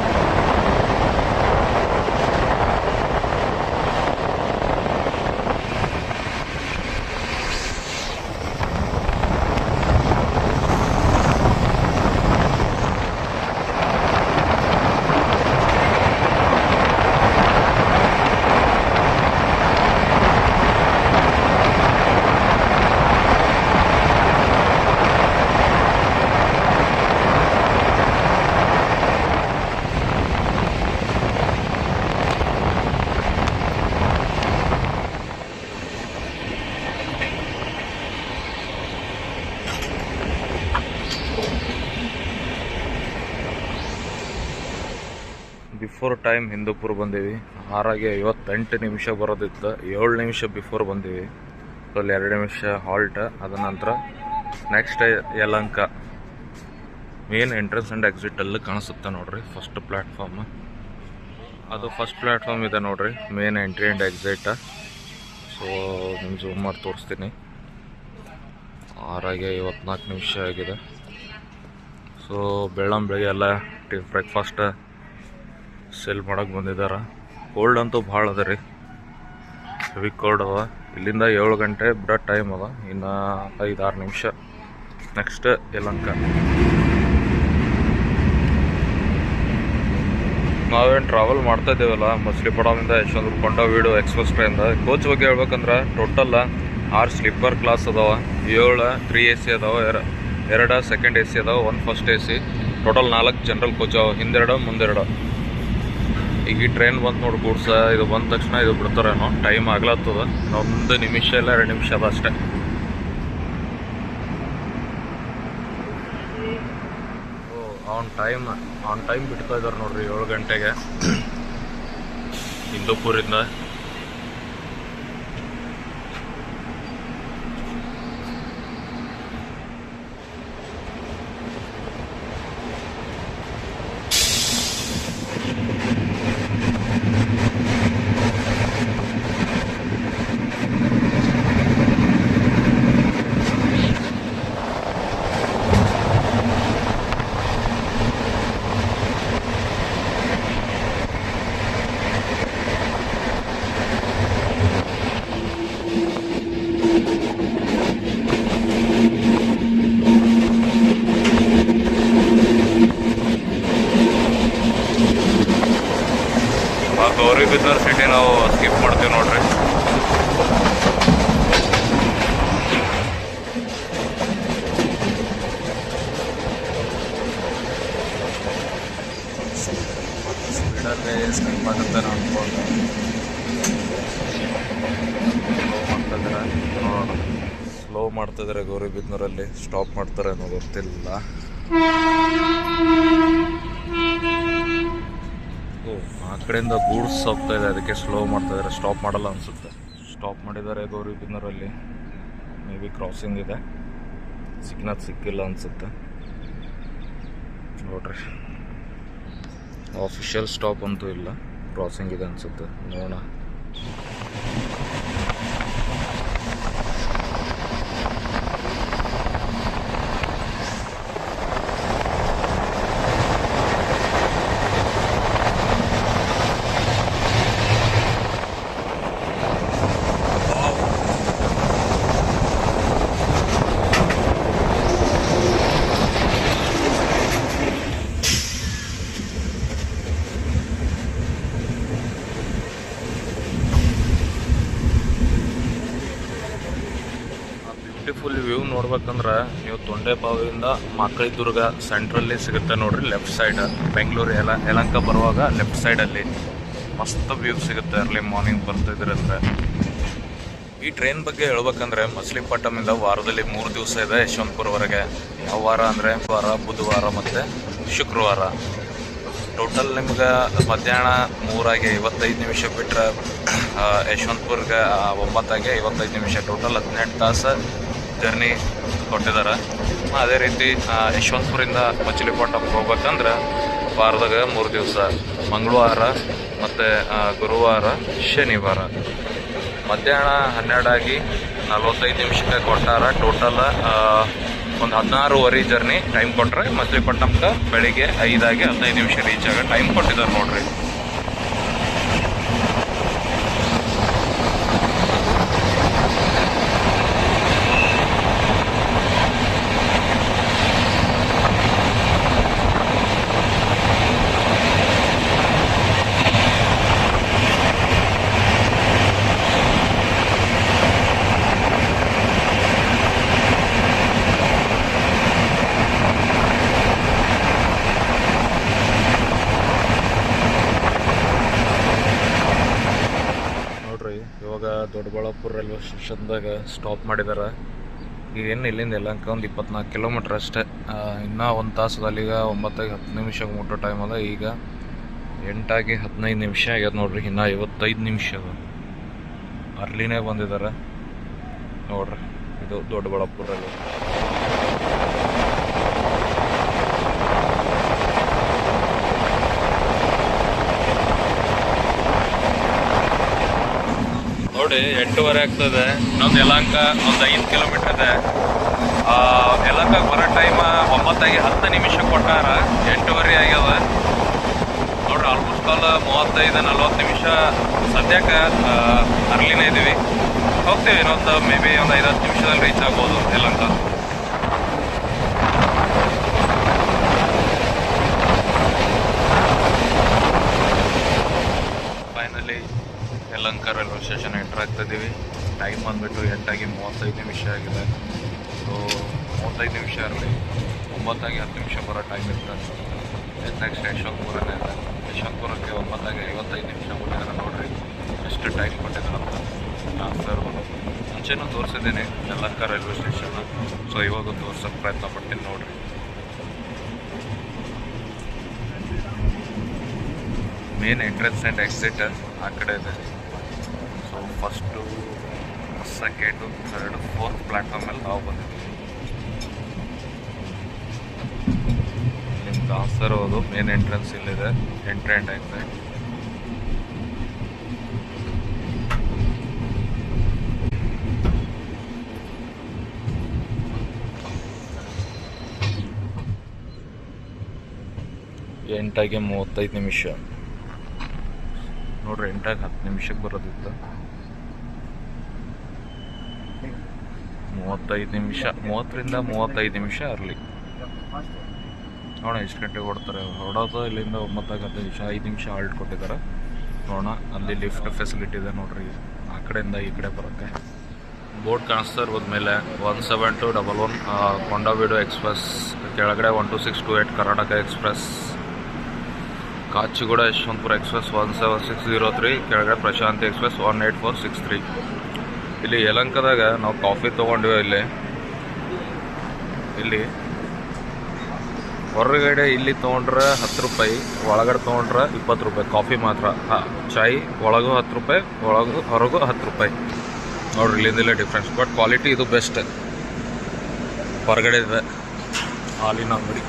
Before time Hindupur ಬಂದೀವಿ. 6:58 ನಿಮಿಷ ಬರೋದಿತ್ತು, 7 ನಿಮಿಷ ಬಿಫೋರ್ ಬಂದೀವಿ. ಅಲ್ಲಿ 2 ನಿಮಿಷ ಹಾಲ್ಟ್. ಅದ ನಂತರ next Yelahanka main entrance and exit ಅಲ್ಲಿ ಕಾಣಿಸುತ್ತೆ ನೋಡ್ರಿ. ಫಸ್ಟ್ ಪ್ಲ್ಯಾಟ್ಫಾರ್ಮ್ ಅದು, ಫಸ್ಟ್ ಪ್ಲ್ಯಾಟ್ಫಾರ್ಮ್ ಇದೆ ನೋಡ್ರಿ, main entry and exit. So ನಿಮ್ಗೆ ಝೂಮ್ ಮಾಡಿ ತೋರಿಸ್ತೀನಿ. 6:54 ನಿಮಿಷ ಆಗಿದೆ. ಸೊ ಬೆಳಗ್ಗೆ ಎಲ್ಲ ಬ್ರೇಕ್ಫಾಸ್ಟ್ ಸೇಲ್ ಮಾಡೋಕೆ ಬಂದಿದ್ದಾರೆ. ಕೋಲ್ಡ್ ಅಂತೂ ಭಾಳ ಅದ ರೀ, ಹೆವಿ ಕೋಲ್ಡ್ ಅದ. ಇಲ್ಲಿಂದ 7 ಗಂಟೆ ಬಿಡೋ ಟೈಮ್ ಅದ, ಇನ್ನು 5-6 ನಿಮಿಷ. ನೆಕ್ಸ್ಟ್ ಯಲಹಂಕ. ನಾವೇನು ಟ್ರಾವೆಲ್ ಮಾಡ್ತಾ ಇದ್ದೇವಲ್ಲ ಮಚ್ಲಿಪಡಾಮಿಂದ ಯಶವಂತಪುರ ಕೊಂಡವೀಡು ಎಕ್ಸ್ಪ್ರೆಸ್ ಟ್ರೈನ್ದ ಕೋಚ್ ಬಗ್ಗೆ ಹೇಳ್ಬೇಕಂದ್ರೆ ಟೋಟಲ್ 6 ಸ್ಲೀಪರ್ ಕ್ಲಾಸ್ ಅದಾವ, 7 3 AC ಅದಾವ, 2 ಸೆಕೆಂಡ್ AC ಅದಾವ, 1 first AC. Total 4 general coach ಅವ, ಹಿಂದೆರಡು ಮುಂದೆರಡು. ಈಗ ಈ ಟ್ರೈನ್ ಬಂತು ನೋಡಿ ಗೂಡ್ಸ, ಇದು ಬಂದ ತಕ್ಷಣ ಇದು ಬಿಡ್ತಾರೇನೋ, ಟೈಮ್ ಆಗ್ಲತ್ತದ, 1 ನಿಮಿಷ ಇಲ್ಲ 2 ನಿಮಿಷ ಅದ ಅಷ್ಟೇ. ಆನ್ ಟೈಮ್ ಬಿಡ್ತಾ ಇದ್ದಾರೆ ನೋಡ್ರಿ 7 ಗಂಟೆಗೆ ಹಿಂದೂಪುರಿಂದ. ಗೌರಿಬಿದನೂರು ಸಿಟಿ ನಾವು ಸ್ಕಿಪ್ ಮಾಡ್ತೀವಿ ನೋಡ್ರಿ. ಸ್ಪೀಡಲ್ಲಿ ಸ್ಕಿಪ್ ಆಗುತ್ತೆ ಅನ್ಕೊಂಡು ಸ್ಲೋ ಮಾಡ್ತಿದ್ದಾರೆ. ಗೌರಿಬಿದನೂರಲ್ಲಿ ಸ್ಟಾಪ್ ಮಾಡ್ತಾರೆ ಅನ್ನೋ ಗೊತ್ತಿಲ್ಲ. ಆ ಕಡೆಯಿಂದ ಗೂಡ್ಸ್ ಹೋಗ್ತಾ ಇದೆ, ಅದಕ್ಕೆ ಸ್ಲೋ ಮಾಡ್ತಾ ಇದ್ದಾರೆ, ಸ್ಟಾಪ್ ಮಾಡಲ್ಲ ಅನಿಸುತ್ತೆ. ಸ್ಟಾಪ್ ಮಾಡಿದ್ದಾರೆ ಗೌರಿಬಿದನೂರಲ್ಲಿ. ಮೇ ಬಿ ಕ್ರಾಸಿಂಗ್ ಇದೆ, ಸಿಕ್ಕಿಲ್ಲ ಅನಿಸುತ್ತೆ ನೋಡ್ರಿ. ಆಫಿಷಿಯಲ್ ಸ್ಟಾಪ್ ಅಂತೂ ಇಲ್ಲ, ಕ್ರಾಸಿಂಗ್ ಇದೆ ಅನಿಸುತ್ತೆ, ನೋಡೋಣ. ಬ್ಯೂಟಿಫುಲ್ ವ್ಯೂ ನೋಡ್ಬೇಕಂದ್ರೆ ನೀವು ತೊಂಡೆಪಾವಿಂದ ಮಕ್ಕಳಿದುರ್ಗ ಸೆಂಟ್ರಲ್ಲಿ ಸಿಗುತ್ತೆ ನೋಡ್ರಿ. ಲೆಫ್ಟ್ ಸೈಡ್ ಬೆಂಗಳೂರು ಯಲಹಂಕ ಬರುವಾಗ ಲೆಫ್ಟ್ ಸೈಡಲ್ಲಿ ಮಸ್ತ್ ವ್ಯೂ ಸಿಗುತ್ತೆ ಅರ್ಲಿ ಮಾರ್ನಿಂಗ್ ಬರ್ತಿದ್ರಂದ್ರೆ. ಈ ಟ್ರೈನ್ ಬಗ್ಗೆ ಹೇಳ್ಬೇಕಂದ್ರೆ ಮಚ್ಲಿಪಟ್ಟಣದಿಂದ ವಾರದಲ್ಲಿ 3 ದಿವಸ ಇದೆ ಯಶವಂತಪುರವರೆಗೆ. ಯಾವ ವಾರ ಅಂದರೆ ವಾರ, ಬುಧವಾರ ಮತ್ತು ಶುಕ್ರವಾರ. ಟೋಟಲ್ ನಿಮ್ಗೆ ಮಧ್ಯಾಹ್ನ 3:55 ಬಿಟ್ಟರೆ ಯಶವಂತಪುರ್ಗೆ 9:55. ಟೋಟಲ್ 18 ತಾಸು ಜರ್ನಿ ಕೊಟ್ಟಿದ್ದಾರೆ. ಅದೇ ರೀತಿ ಯಶವಂತಪುರಿಂದ ಮಚ್ಲಿಪಟ್ಟಣಕ್ಕೆ ಹೋಗ್ಬೇಕಂದ್ರೆ ವಾರದಾಗ 3 ದಿವಸ, ಮಂಗಳವಾರ ಮತ್ತು ಗುರುವಾರ, ಶನಿವಾರ. ಮಧ್ಯಾಹ್ನ 12:45 ಕೊಟ್ಟಾರ. ಟೋಟಲ್ ಒಂದು 16:15 ಜರ್ನಿ ಟೈಮ್ ಕೊಟ್ಟರೆ ಮಚ್ಲಿಪಟ್ಟಣಕ್ಕೆ ಬೆಳಿಗ್ಗೆ 5:15 ರೀಚ್ ಆಗೋ ಟೈಮ್ ಕೊಟ್ಟಿದ್ದಾರೆ ನೋಡ್ರಿ. ಇವಾಗ ದೊಡ್ಡಬಳ್ಳಾಪುರ ರೈಲ್ವೆ ಸ್ಟೇಷನ್ದಾಗ ಸ್ಟಾಪ್ ಮಾಡಿದ್ದಾರೆ. ಈಗೇನು ಇಲ್ಲಿಂದ ಯಲಹಂಕ ಒಂದು 24 ಕಿಲೋಮೀಟ್ರ್ ಅಷ್ಟೇ. ಇನ್ನೂ 1 ತಾಸದಲ್ಲಿ ಈಗ 9:10 ಮುಟ್ಟೋ ಟೈಮ್ ಅದ. ಈಗ 8:15 ಆಗ್ಯದ ನೋಡ್ರಿ. ಇನ್ನೂ 55 ನಿಮಿಷ ಅದ. ಅರ್ಲಿನೇ ಬಂದಿದ್ದಾರೆ ನೋಡ್ರಿ. ಇದು ದೊಡ್ಡಬಳ್ಳಾಪುರ ರೈಲ್ವೆ. ನೋಡಿ 8:15 ಆಗ್ತದೆ. ಇನ್ನೊಂದು ಯಲಹಂಕ ಒಂದು 5 ಕಿಲೋಮೀಟ್ರ್ ಇದೆ. ಯಲಹಂಕಕ್ಕೆ ಬರೋ ಟೈಮ್ 9:10 ಕೊಟ್ಟಾರ. 8:15 ಆಗ್ಯದ ನೋಡ್ರಿ. ಆಲ್ಮೋಸ್ಟ್ ಆಲ್ 35-40 ನಿಮಿಷ ಸದ್ಯಕ್ಕೆ ಅರ್ಲಿನೇ ಇದ್ದೀವಿ. ಹೋಗ್ತೀವಿ ಇನ್ನೊಂದು ಮೇ ಬಿ ಒಂದು 5-10 ನಿಮಿಷದಲ್ಲಿ ರೀಚ್ ಆಗ್ಬೋದು Yelahanka. Yelahanka railway station entry ಆಗ್ತಾಯಿದ್ದೀವಿ. ಟೈಮ್ ಬಂದುಬಿಟ್ಟು 8:35 ಆಗಿದೆ. ಸೊ 35 ನಿಮಿಷ ಇರಲಿ, 9:10 ಬರೋ ಟೈಮ್ ಇರ್ತದೆ. ನೆಕ್ಸ್ಟ್ ಯಶವಂತಪುರನೇ ಇದೆ. ಯಶವಂತಪುರಕ್ಕೆ 9:55 ಕೊಟ್ಟಿದ್ದಾರೆ. ನೋಡಿರಿ ಎಷ್ಟು ಟೈಮ್ ಕೊಟ್ಟಿದ್ದಾರೆ ಅಂತ ಟ್ರಾನ್ಸ್ಫರ್. ಮುಂಚೆನೂ ತೋರಿಸಿದ್ದೀನಿ ಯಲಹಂಕ ರೈಲ್ವೆ ಸ್ಟೇಷನ್ನ. ಸೊ ಇವಾಗ ತೋರ್ಸೋಕ್ಕೆ ಪ್ರಯತ್ನ ಪಡ್ತೀನಿ ನೋಡಿರಿ. ಮೇನ್ ಎಂಟ್ರೆನ್ಸ್ ಆ್ಯಂಡ್ ಎಕ್ಸಿಟ್ ಆ ಕಡೆ ಇದೆ. So first, second, third, 4th ಪ್ಲ್ಯಾಟ್ಫಾರ್ಮಲ್ಲಿ ನಾವು ಬಂದಿದ್ದೀವಿ. ನಿಮ್ಮ ಟ್ರಾನ್ಸ್ಫರ್ ಹೋದು ಮೇನ್ ಎಂಟ್ರೆನ್ಸ್ ಇಲ್ಲಿದೆ, ಎಂಟ್ರಿ ಆ್ಯಂಡ್ ಎಕ್ಸಿಟ್. ಎಂಟಾಗಿ 35 ನಿಮಿಷ ನೋಡ್ರಿ. 8:10 ನಿಮಿಷಕ್ಕೆ ಬರೋದಿತ್ತು. 35 ನಿಮಿಷ, 30ರಿಂದ 35 ನಿಮಿಷ ಅರ್ಲಿ. ನೋಡೋಣ ಎಷ್ಟು ಗಂಟೆಗೆ ಹೊಡ್ತಾರೆ. ಹೊಡೋದು ಇಲ್ಲಿಂದ 9:15 5 ನಿಮಿಷ ಹಾಲ್ಟ್ ಕೊಟ್ಟಿದ್ದಾರೆ. ನೋಡೋಣ, ಅಲ್ಲಿ ಲಿಫ್ಟ್ ಫೆಸಿಲಿಟಿ ಇದೆ ನೋಡ್ರಿ. ಆ ಕಡೆಯಿಂದ ಈ ಕಡೆ ಬರೋಕ್ಕೆ ಬೋರ್ಡ್ ಕಾಣಿಸ್ತಾ ಇರ್ಬೋದು ಮೇಲೆ. 17211 ಕೊಂಡವೀಡು ಎಕ್ಸ್ಪ್ರೆಸ್, ಕೆಳಗಡೆ 12628 ಕರ್ನಾಟಕ ಎಕ್ಸ್ಪ್ರೆಸ್. ಕಾಚಿಗೂಡ ಯಶವಂತಪುರ ಎಕ್ಸ್ಪ್ರೆಸ್ 17603, ಕೆಳಗಡೆ ಪ್ರಶಾಂತಿ ಎಕ್ಸ್ಪ್ರೆಸ್ 18463. ಇಲ್ಲಿ ಯಲಹಂಕದಾಗ ನಾವು ಕಾಫಿ ತೊಗೊಂಡಿವಿ. ಇಲ್ಲಿ ಹೊರಗಡೆ ಇಲ್ಲಿ ತೊಗೊಂಡ್ರೆ 10 ರೂಪಾಯಿ, ಒಳಗಡೆ ತೊಗೊಂಡ್ರೆ 20 ರೂಪಾಯಿ ಕಾಫಿ ಮಾತ್ರ. ಚಾಯ್ ಒಳಗೂ 10 ರೂಪಾಯಿ, ಹೊರಗೂ 10 ರೂಪಾಯಿ. ನೋಡ್ರಿ ಇಲ್ಲಿಂದಲೇ ಡಿಫ್ರೆನ್ಸ್. ಬಟ್ ಕ್ವಾಲಿಟಿ ಇದು ಬೆಸ್ಟ್. ಹೊರಗಡೆ ಇದೆ ಹಾಲಿನ ಅಂಗಡಿ,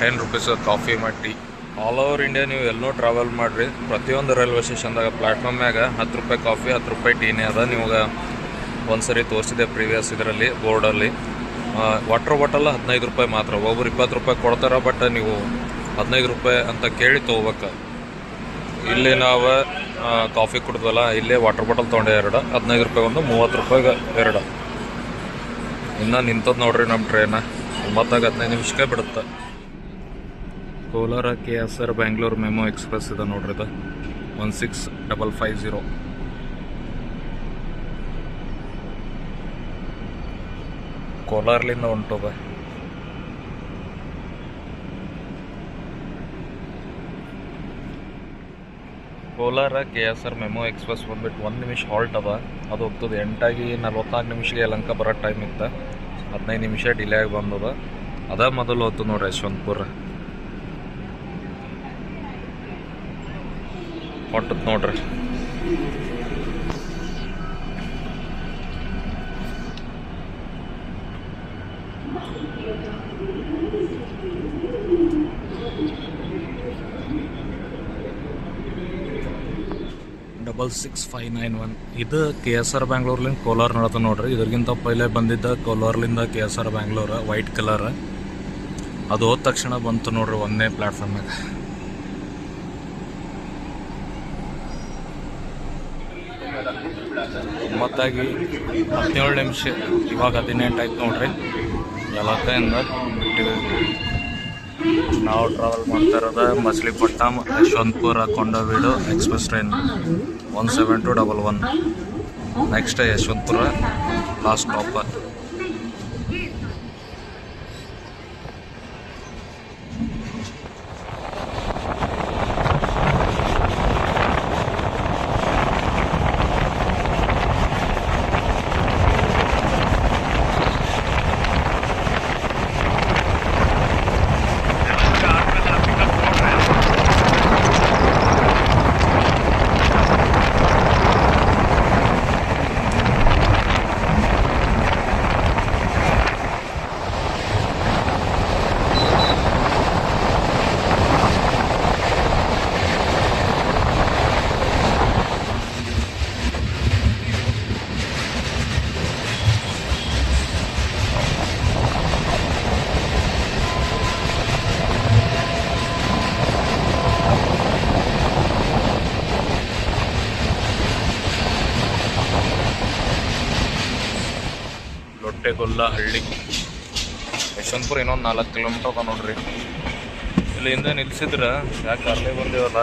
10 ರೂಪೀಸ್ ಕಾಫಿ ಮತ್ತು ಟೀ. ಆಲ್ ಓವರ್ ಇಂಡಿಯಾ ನೀವು ಎಲ್ಲೋ ಟ್ರಾವೆಲ್ ಮಾಡಿರಿ, ಪ್ರತಿಯೊಂದು ರೈಲ್ವೆ ಸ್ಟೇಷನ್ದಾಗ ಪ್ಲ್ಯಾಟ್ಫಾರ್ಮ್ಯಾಗ 10 ರೂಪಾಯಿ ಕಾಫಿ, 10 ರೂಪಾಯಿ ಟೀನೇ ಅದ. ನಿಮ್ಗೆ ಒಂದು ಸರಿ ತೋರಿಸಿದೆ ಪ್ರೀವಿಯಸ್ ಇದರಲ್ಲಿ ಬೋರ್ಡಲ್ಲಿ. ವಾಟ್ರ್ ಬಾಟಲ್ 15 ರೂಪಾಯಿ ಮಾತ್ರ. ಒಬ್ಬರು 20 ರೂಪಾಯಿ ಕೊಡ್ತಾರೆ, ಬಟ್ ನೀವು 15 ರೂಪಾಯಿ ಅಂತ ಕೇಳಿ ತೊಗೋಬೇಕು. ಇಲ್ಲಿ ನಾವು ಕಾಫಿ ಕುಡಿದ್ವಲ್ಲ, ಇಲ್ಲೇ ವಾಟ್ರ್ ಬಾಟಲ್ ತೊಗೊಂಡೆ 2, 15 ರೂಪಾಯಿ ಒಂದು, 30 ರೂಪಾಯಿಗೆ 2. ಇನ್ನು ನಿಂತದ್ದು ನೋಡ್ರಿ ನಮ್ಮ ಟ್ರೈನ. 9:15 ನಿಮಿಷಕ್ಕೆ ಬಿಡುತ್ತೆ. Kolar KSR Bangalore memo express ಇದೆ ನೋಡ್ರಿ. ಇದು 16550. ಕೋಲಾರ್ಲಿಂದ ಹೊಂಟೋದ. ಕೋಲಾರ KSR ಮೆಮೊ ಎಕ್ಸ್ಪ್ರೆಸ್ ಬಂದ್ಬಿಟ್ಟು 1 ನಿಮಿಷ ಹಾಲ್ಟ್ ಅದ. ಅದು ಹೋಗ್ತದೆ 8:44 ನಿಮಿಷಕ್ಕೆ ಯಲಹಂಕ ಬರೋ ಟೈಮ್ ಇತ್ತು. 15 ನಿಮಿಷ ಡಿಲೇ ಆಗಿ ಬಂದದ. ಅದ ಮೊದಲು ಹೊತ್ತು ನೋಡ್ರಿ ಯಶವಂತಪುರ ಹೊಟ್ಟತ್ ನೋಡ್ರಿ. ಡಬಲ್ 6591 ಇದು KSR ಬ್ಯಾಂಗ್ಳೂರ್ಲಿಂದ ಕೋಲಾರ ನಡತ ನೋಡ್ರಿ. ಇದ್ರಿಗಿಂತ ಪೈಲೆ ಬಂದಿದ್ದ ಕೋಲಾರ್ಲಿಂದ KSR ಬ್ಯಾಂಗ್ಳೂರ ವೈಟ್ ಕಲರ್. ಅದು ಹೋದ ತಕ್ಷಣ ಬಂತು ನೋಡ್ರಿ 1ನೇ ಪ್ಲ್ಯಾಟ್ಫಾರ್ಮ್ಯಾಗ. ಮೊತ್ತಾಗಿ 17 ನಿಮಿಷ, ಇವಾಗ 18 ಆಯ್ತು ನೋಡ್ರಿ. ಯಲಹಂಕದಿಂದ ಬಿಟ್ಟಿದ್ದೀವಿ. ನಾವು ಟ್ರಾವೆಲ್ ಮಾಡ್ತಾ ಇರೋದು Machilipatnam Yeshwantpur Kondaveedu express train 17211. Next Yeshwantpur last stop. Lottegollahalli Yeshwantpur ಇನ್ನೊಂದು 4 ಕಿಲೋಮೀಟರ್ ಅದ ನೋಡ್ರಿ. ಇಲ್ಲಿಂದ ನಿಲ್ಸಿದ್ರೆ ಯಾಕೆ ಅಲ್ಲೇ ಬಂದೇವಲ್ಲ,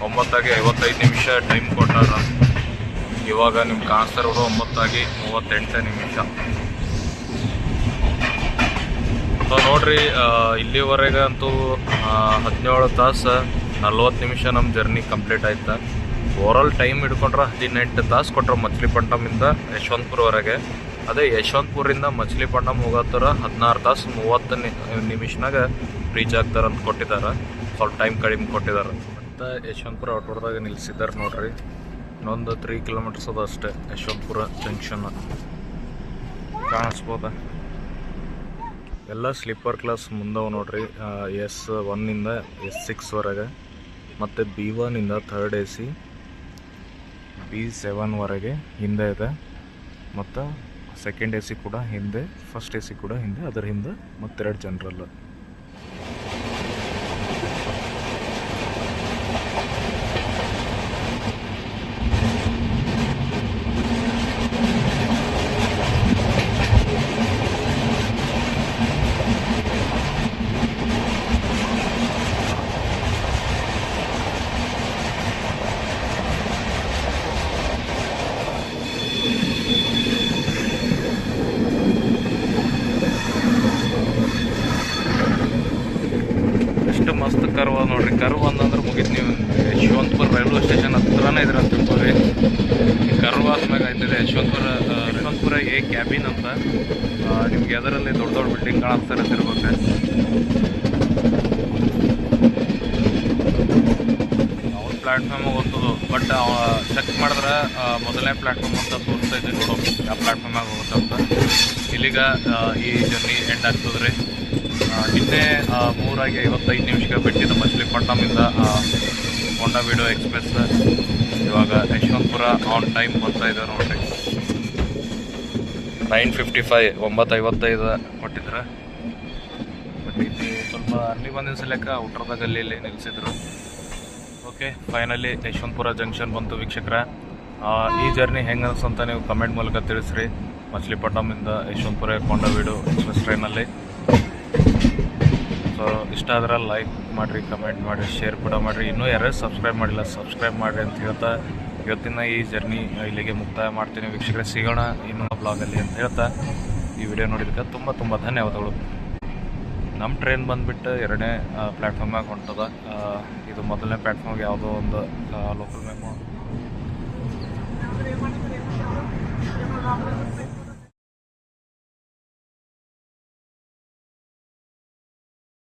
9:55 ಟೈಮ್ ಕೊಟ್ಟಾರ. ಇವಾಗ ನಿಮ್ಮ ಕಾಣಿಸ್ತಿರೋದು 9:38. ಸೊ ನೋಡ್ರಿ, ಇಲ್ಲಿವರೆಗೆ ಅಂತೂ 17 ತಾಸು 40 ನಿಮಿಷ ನಮ್ಮ ಜರ್ನಿ ಕಂಪ್ಲೀಟ್ ಆಯ್ತು. ಓವರಾಲ್ ಟೈಮ್ ಹಿಡ್ಕೊಂಡ್ರೆ 18 ತಾಸು ಕೊಟ್ರೆ ಮಚ್ಲಿಪಟ್ಟಣಮಿಂದ ಯಶವಂತಪುರವರೆಗೆ. ಅದೇ ಯಶವಂತಪುರಿಂದ ಮಚ್ಲಿಪಟ್ಟಣಂ ಹೋಗೋತ್ತರ 16 ತಾಸು 30 ನಿಮಿಷನಾಗ ರೀಚ್ ಆಗ್ತಾರಂತ ಕೊಟ್ಟಿದ್ದಾರೆ. ಸ್ವಲ್ಪ ಟೈಮ್ ಕಡಿಮೆ ಕೊಟ್ಟಿದ್ದಾರೆ. ಮತ್ತು ಯಶವಂತಪುರ ಆಟೋದಾಗ ನಿಲ್ಲಿಸಿದ್ದಾರೆ ನೋಡ್ರಿ. ಇನ್ನೊಂದು 3 ಕಿಲೋಮೀಟರ್ಸ್ ಅದು ಅಷ್ಟೇ ಯಶವಂತಪುರ ಜಂಕ್ಷನ್. ಕಾಣಿಸ್ಬೋದ ಎಲ್ಲ ಸ್ಲೀಪರ್ ಕ್ಲಾಸ್ ಮುಂದವು ನೋಡ್ರಿ. S1 S6ವರೆಗೆ, ಮತ್ತು B1 3rd AC, B7ವರೆಗೆ ಹಿಂದೆ ಇದೆ. ಮತ್ತು ಸೆಕೆಂಡ್ AC ಕೂಡ ಹಿಂದೆ, ಫಸ್ಟ್ AC ಕೂಡ ಹಿಂದೆ, ಅದರ ಹಿಂದೆ ಮತ್ತು 2 ಜನರಲ್. ಎಷ್ಟು ಮಸ್ತ್ ಕರ್ವ್ ನೋಡ್ರಿ. ಕರ್ವ್ ಅಂತಂದ್ರೆ ಮುಗಿತು, ನೀವು ಯಶವಂತಪುರ ರೈಲ್ವೆ ಸ್ಟೇಷನ್ ಹತ್ರನೇ ಇದ್ರೆ ಅಂತ ತಿಳ್ಕೊರಿ. ಕರ್ವ್ ಆದ್ಮ್ಯಾಗ ಆಯ್ತದೆ ಯಶವಂತಪುರ ಎ ಕ್ಯಾಬಿನ್ ಅಂತ. ನಿಮ್ಗೆ ಎದರಲ್ಲಿ ದೊಡ್ಡ ದೊಡ್ಡ ಬಿಲ್ಡಿಂಗ್ ಕಾಣಿಸ್ತಾರೆ ಇರ್ಬೇಕು. ಅವ್ರ ಪ್ಲ್ಯಾಟ್ಫಾರ್ಮ್ ಹೋಗ್ತದೆ, ಬಟ್ ಚೆಕ್ ಮಾಡಿದ್ರೆ ಮೊದಲನೇ ಪ್ಲ್ಯಾಟ್ಫಾರ್ಮ್ ಅಂತ ತೋರಿಸ್ತಾ ಇದ್ದೆ. ನೋಡೋ ಯಾವ ಪ್ಲ್ಯಾಟ್ಫಾರ್ಮಾಗ ಹೋಗುತ್ತಂತ. ಇಲ್ಲಿಗ ಈ ಜರ್ನಿ ಎಂಡ್ ಆಗ್ತದೆ ರೀ. ನಿನ್ನೆ 3:55 ಬಿಟ್ಟಿದ್ದು ಮಚ್ಲಿಪಟ್ಟಣಮಿಂದ ಹೋಂಡಾ ವಿಡೋ ಎಕ್ಸ್ಪ್ರೆಸ್. ಇವಾಗ ಯಶವಂತಪುರ ಆನ್ ಟೈಮ್ ಬರ್ತಾ ಇದೆ ನೋಡ್ರಿ. 9:55 9:55 ಕೊಟ್ಟಿದ್ರು. ಬಟ್ ಇಲ್ಲಿ ಸ್ವಲ್ಪ ಅರ್ಲಿ ಬಂದಿದ್ದ ಸಲಕ್ಕೆ ಔಟ್ರದ ಗಲ್ಲಿಯಲ್ಲಿ ನಿಲ್ಲಿಸಿದ್ರು. ಓಕೆ, ಫೈನಲಿ ಯಶವಂತಪುರ ಜಂಕ್ಷನ್ ಬಂತು ವೀಕ್ಷಕರ. ಈ ಜರ್ನಿ ಹೆಂಗೆ ಅನ್ಸಂತ ನೀವು ಕಮೆಂಟ್ ಮೂಲಕ ತಿಳಿಸ್ರಿ. ಮಚ್ಲಿಪಟ್ಟಣಮಿಂದ ಯಶವಂತಪುರ ಹೋಂಡಾ ವಿಡೋ ಎಕ್ಸ್ಪ್ರೆಸ್ ಟ್ರೈನಲ್ಲಿ. ಸೊ ಇಷ್ಟ ಆದ್ರೆ ಲೈಕ್ ಮಾಡಿರಿ, ಕಮೆಂಟ್ ಮಾಡಿರಿ, ಶೇರ್ ಕೂಡ ಮಾಡಿರಿ. ಇನ್ನೂ ಯಾರು ಸಬ್ಸ್ಕ್ರೈಬ್ ಮಾಡಿಲ್ಲ ಸಬ್ಸ್ಕ್ರೈಬ್ ಮಾಡಿರಿ ಅಂತ ಹೇಳ್ತಾ ಇವತ್ತಿನ ಈ ಜರ್ನಿ ಇಲ್ಲಿಗೆ ಮುಕ್ತಾಯ ಮಾಡ್ತೀನಿ ವೀಕ್ಷಕರೇ. ಸಿಗೋಣ ಇನ್ನೊಂದು ಬ್ಲಾಗಲ್ಲಿ ಅಂತ ಹೇಳ್ತಾ ಈ ವಿಡಿಯೋ ನೋಡಿದ್ದಕ್ಕೆ ತುಂಬ ತುಂಬ ಧನ್ಯವಾದಗಳು. ನಮ್ಮ ಟ್ರೈನ್ ಬಂದುಬಿಟ್ಟು 2ನೇ ಪ್ಲ್ಯಾಟ್ಫಾರ್ಮಾಗ ಹೊಂಟದ. ಇದು ಮೊದಲನೇ ಪ್ಲ್ಯಾಟ್ಫಾರ್ಮ್ಗೆ ಯಾವುದೋ ಒಂದು ಲೋಕಲ್ ಮೆಮೋ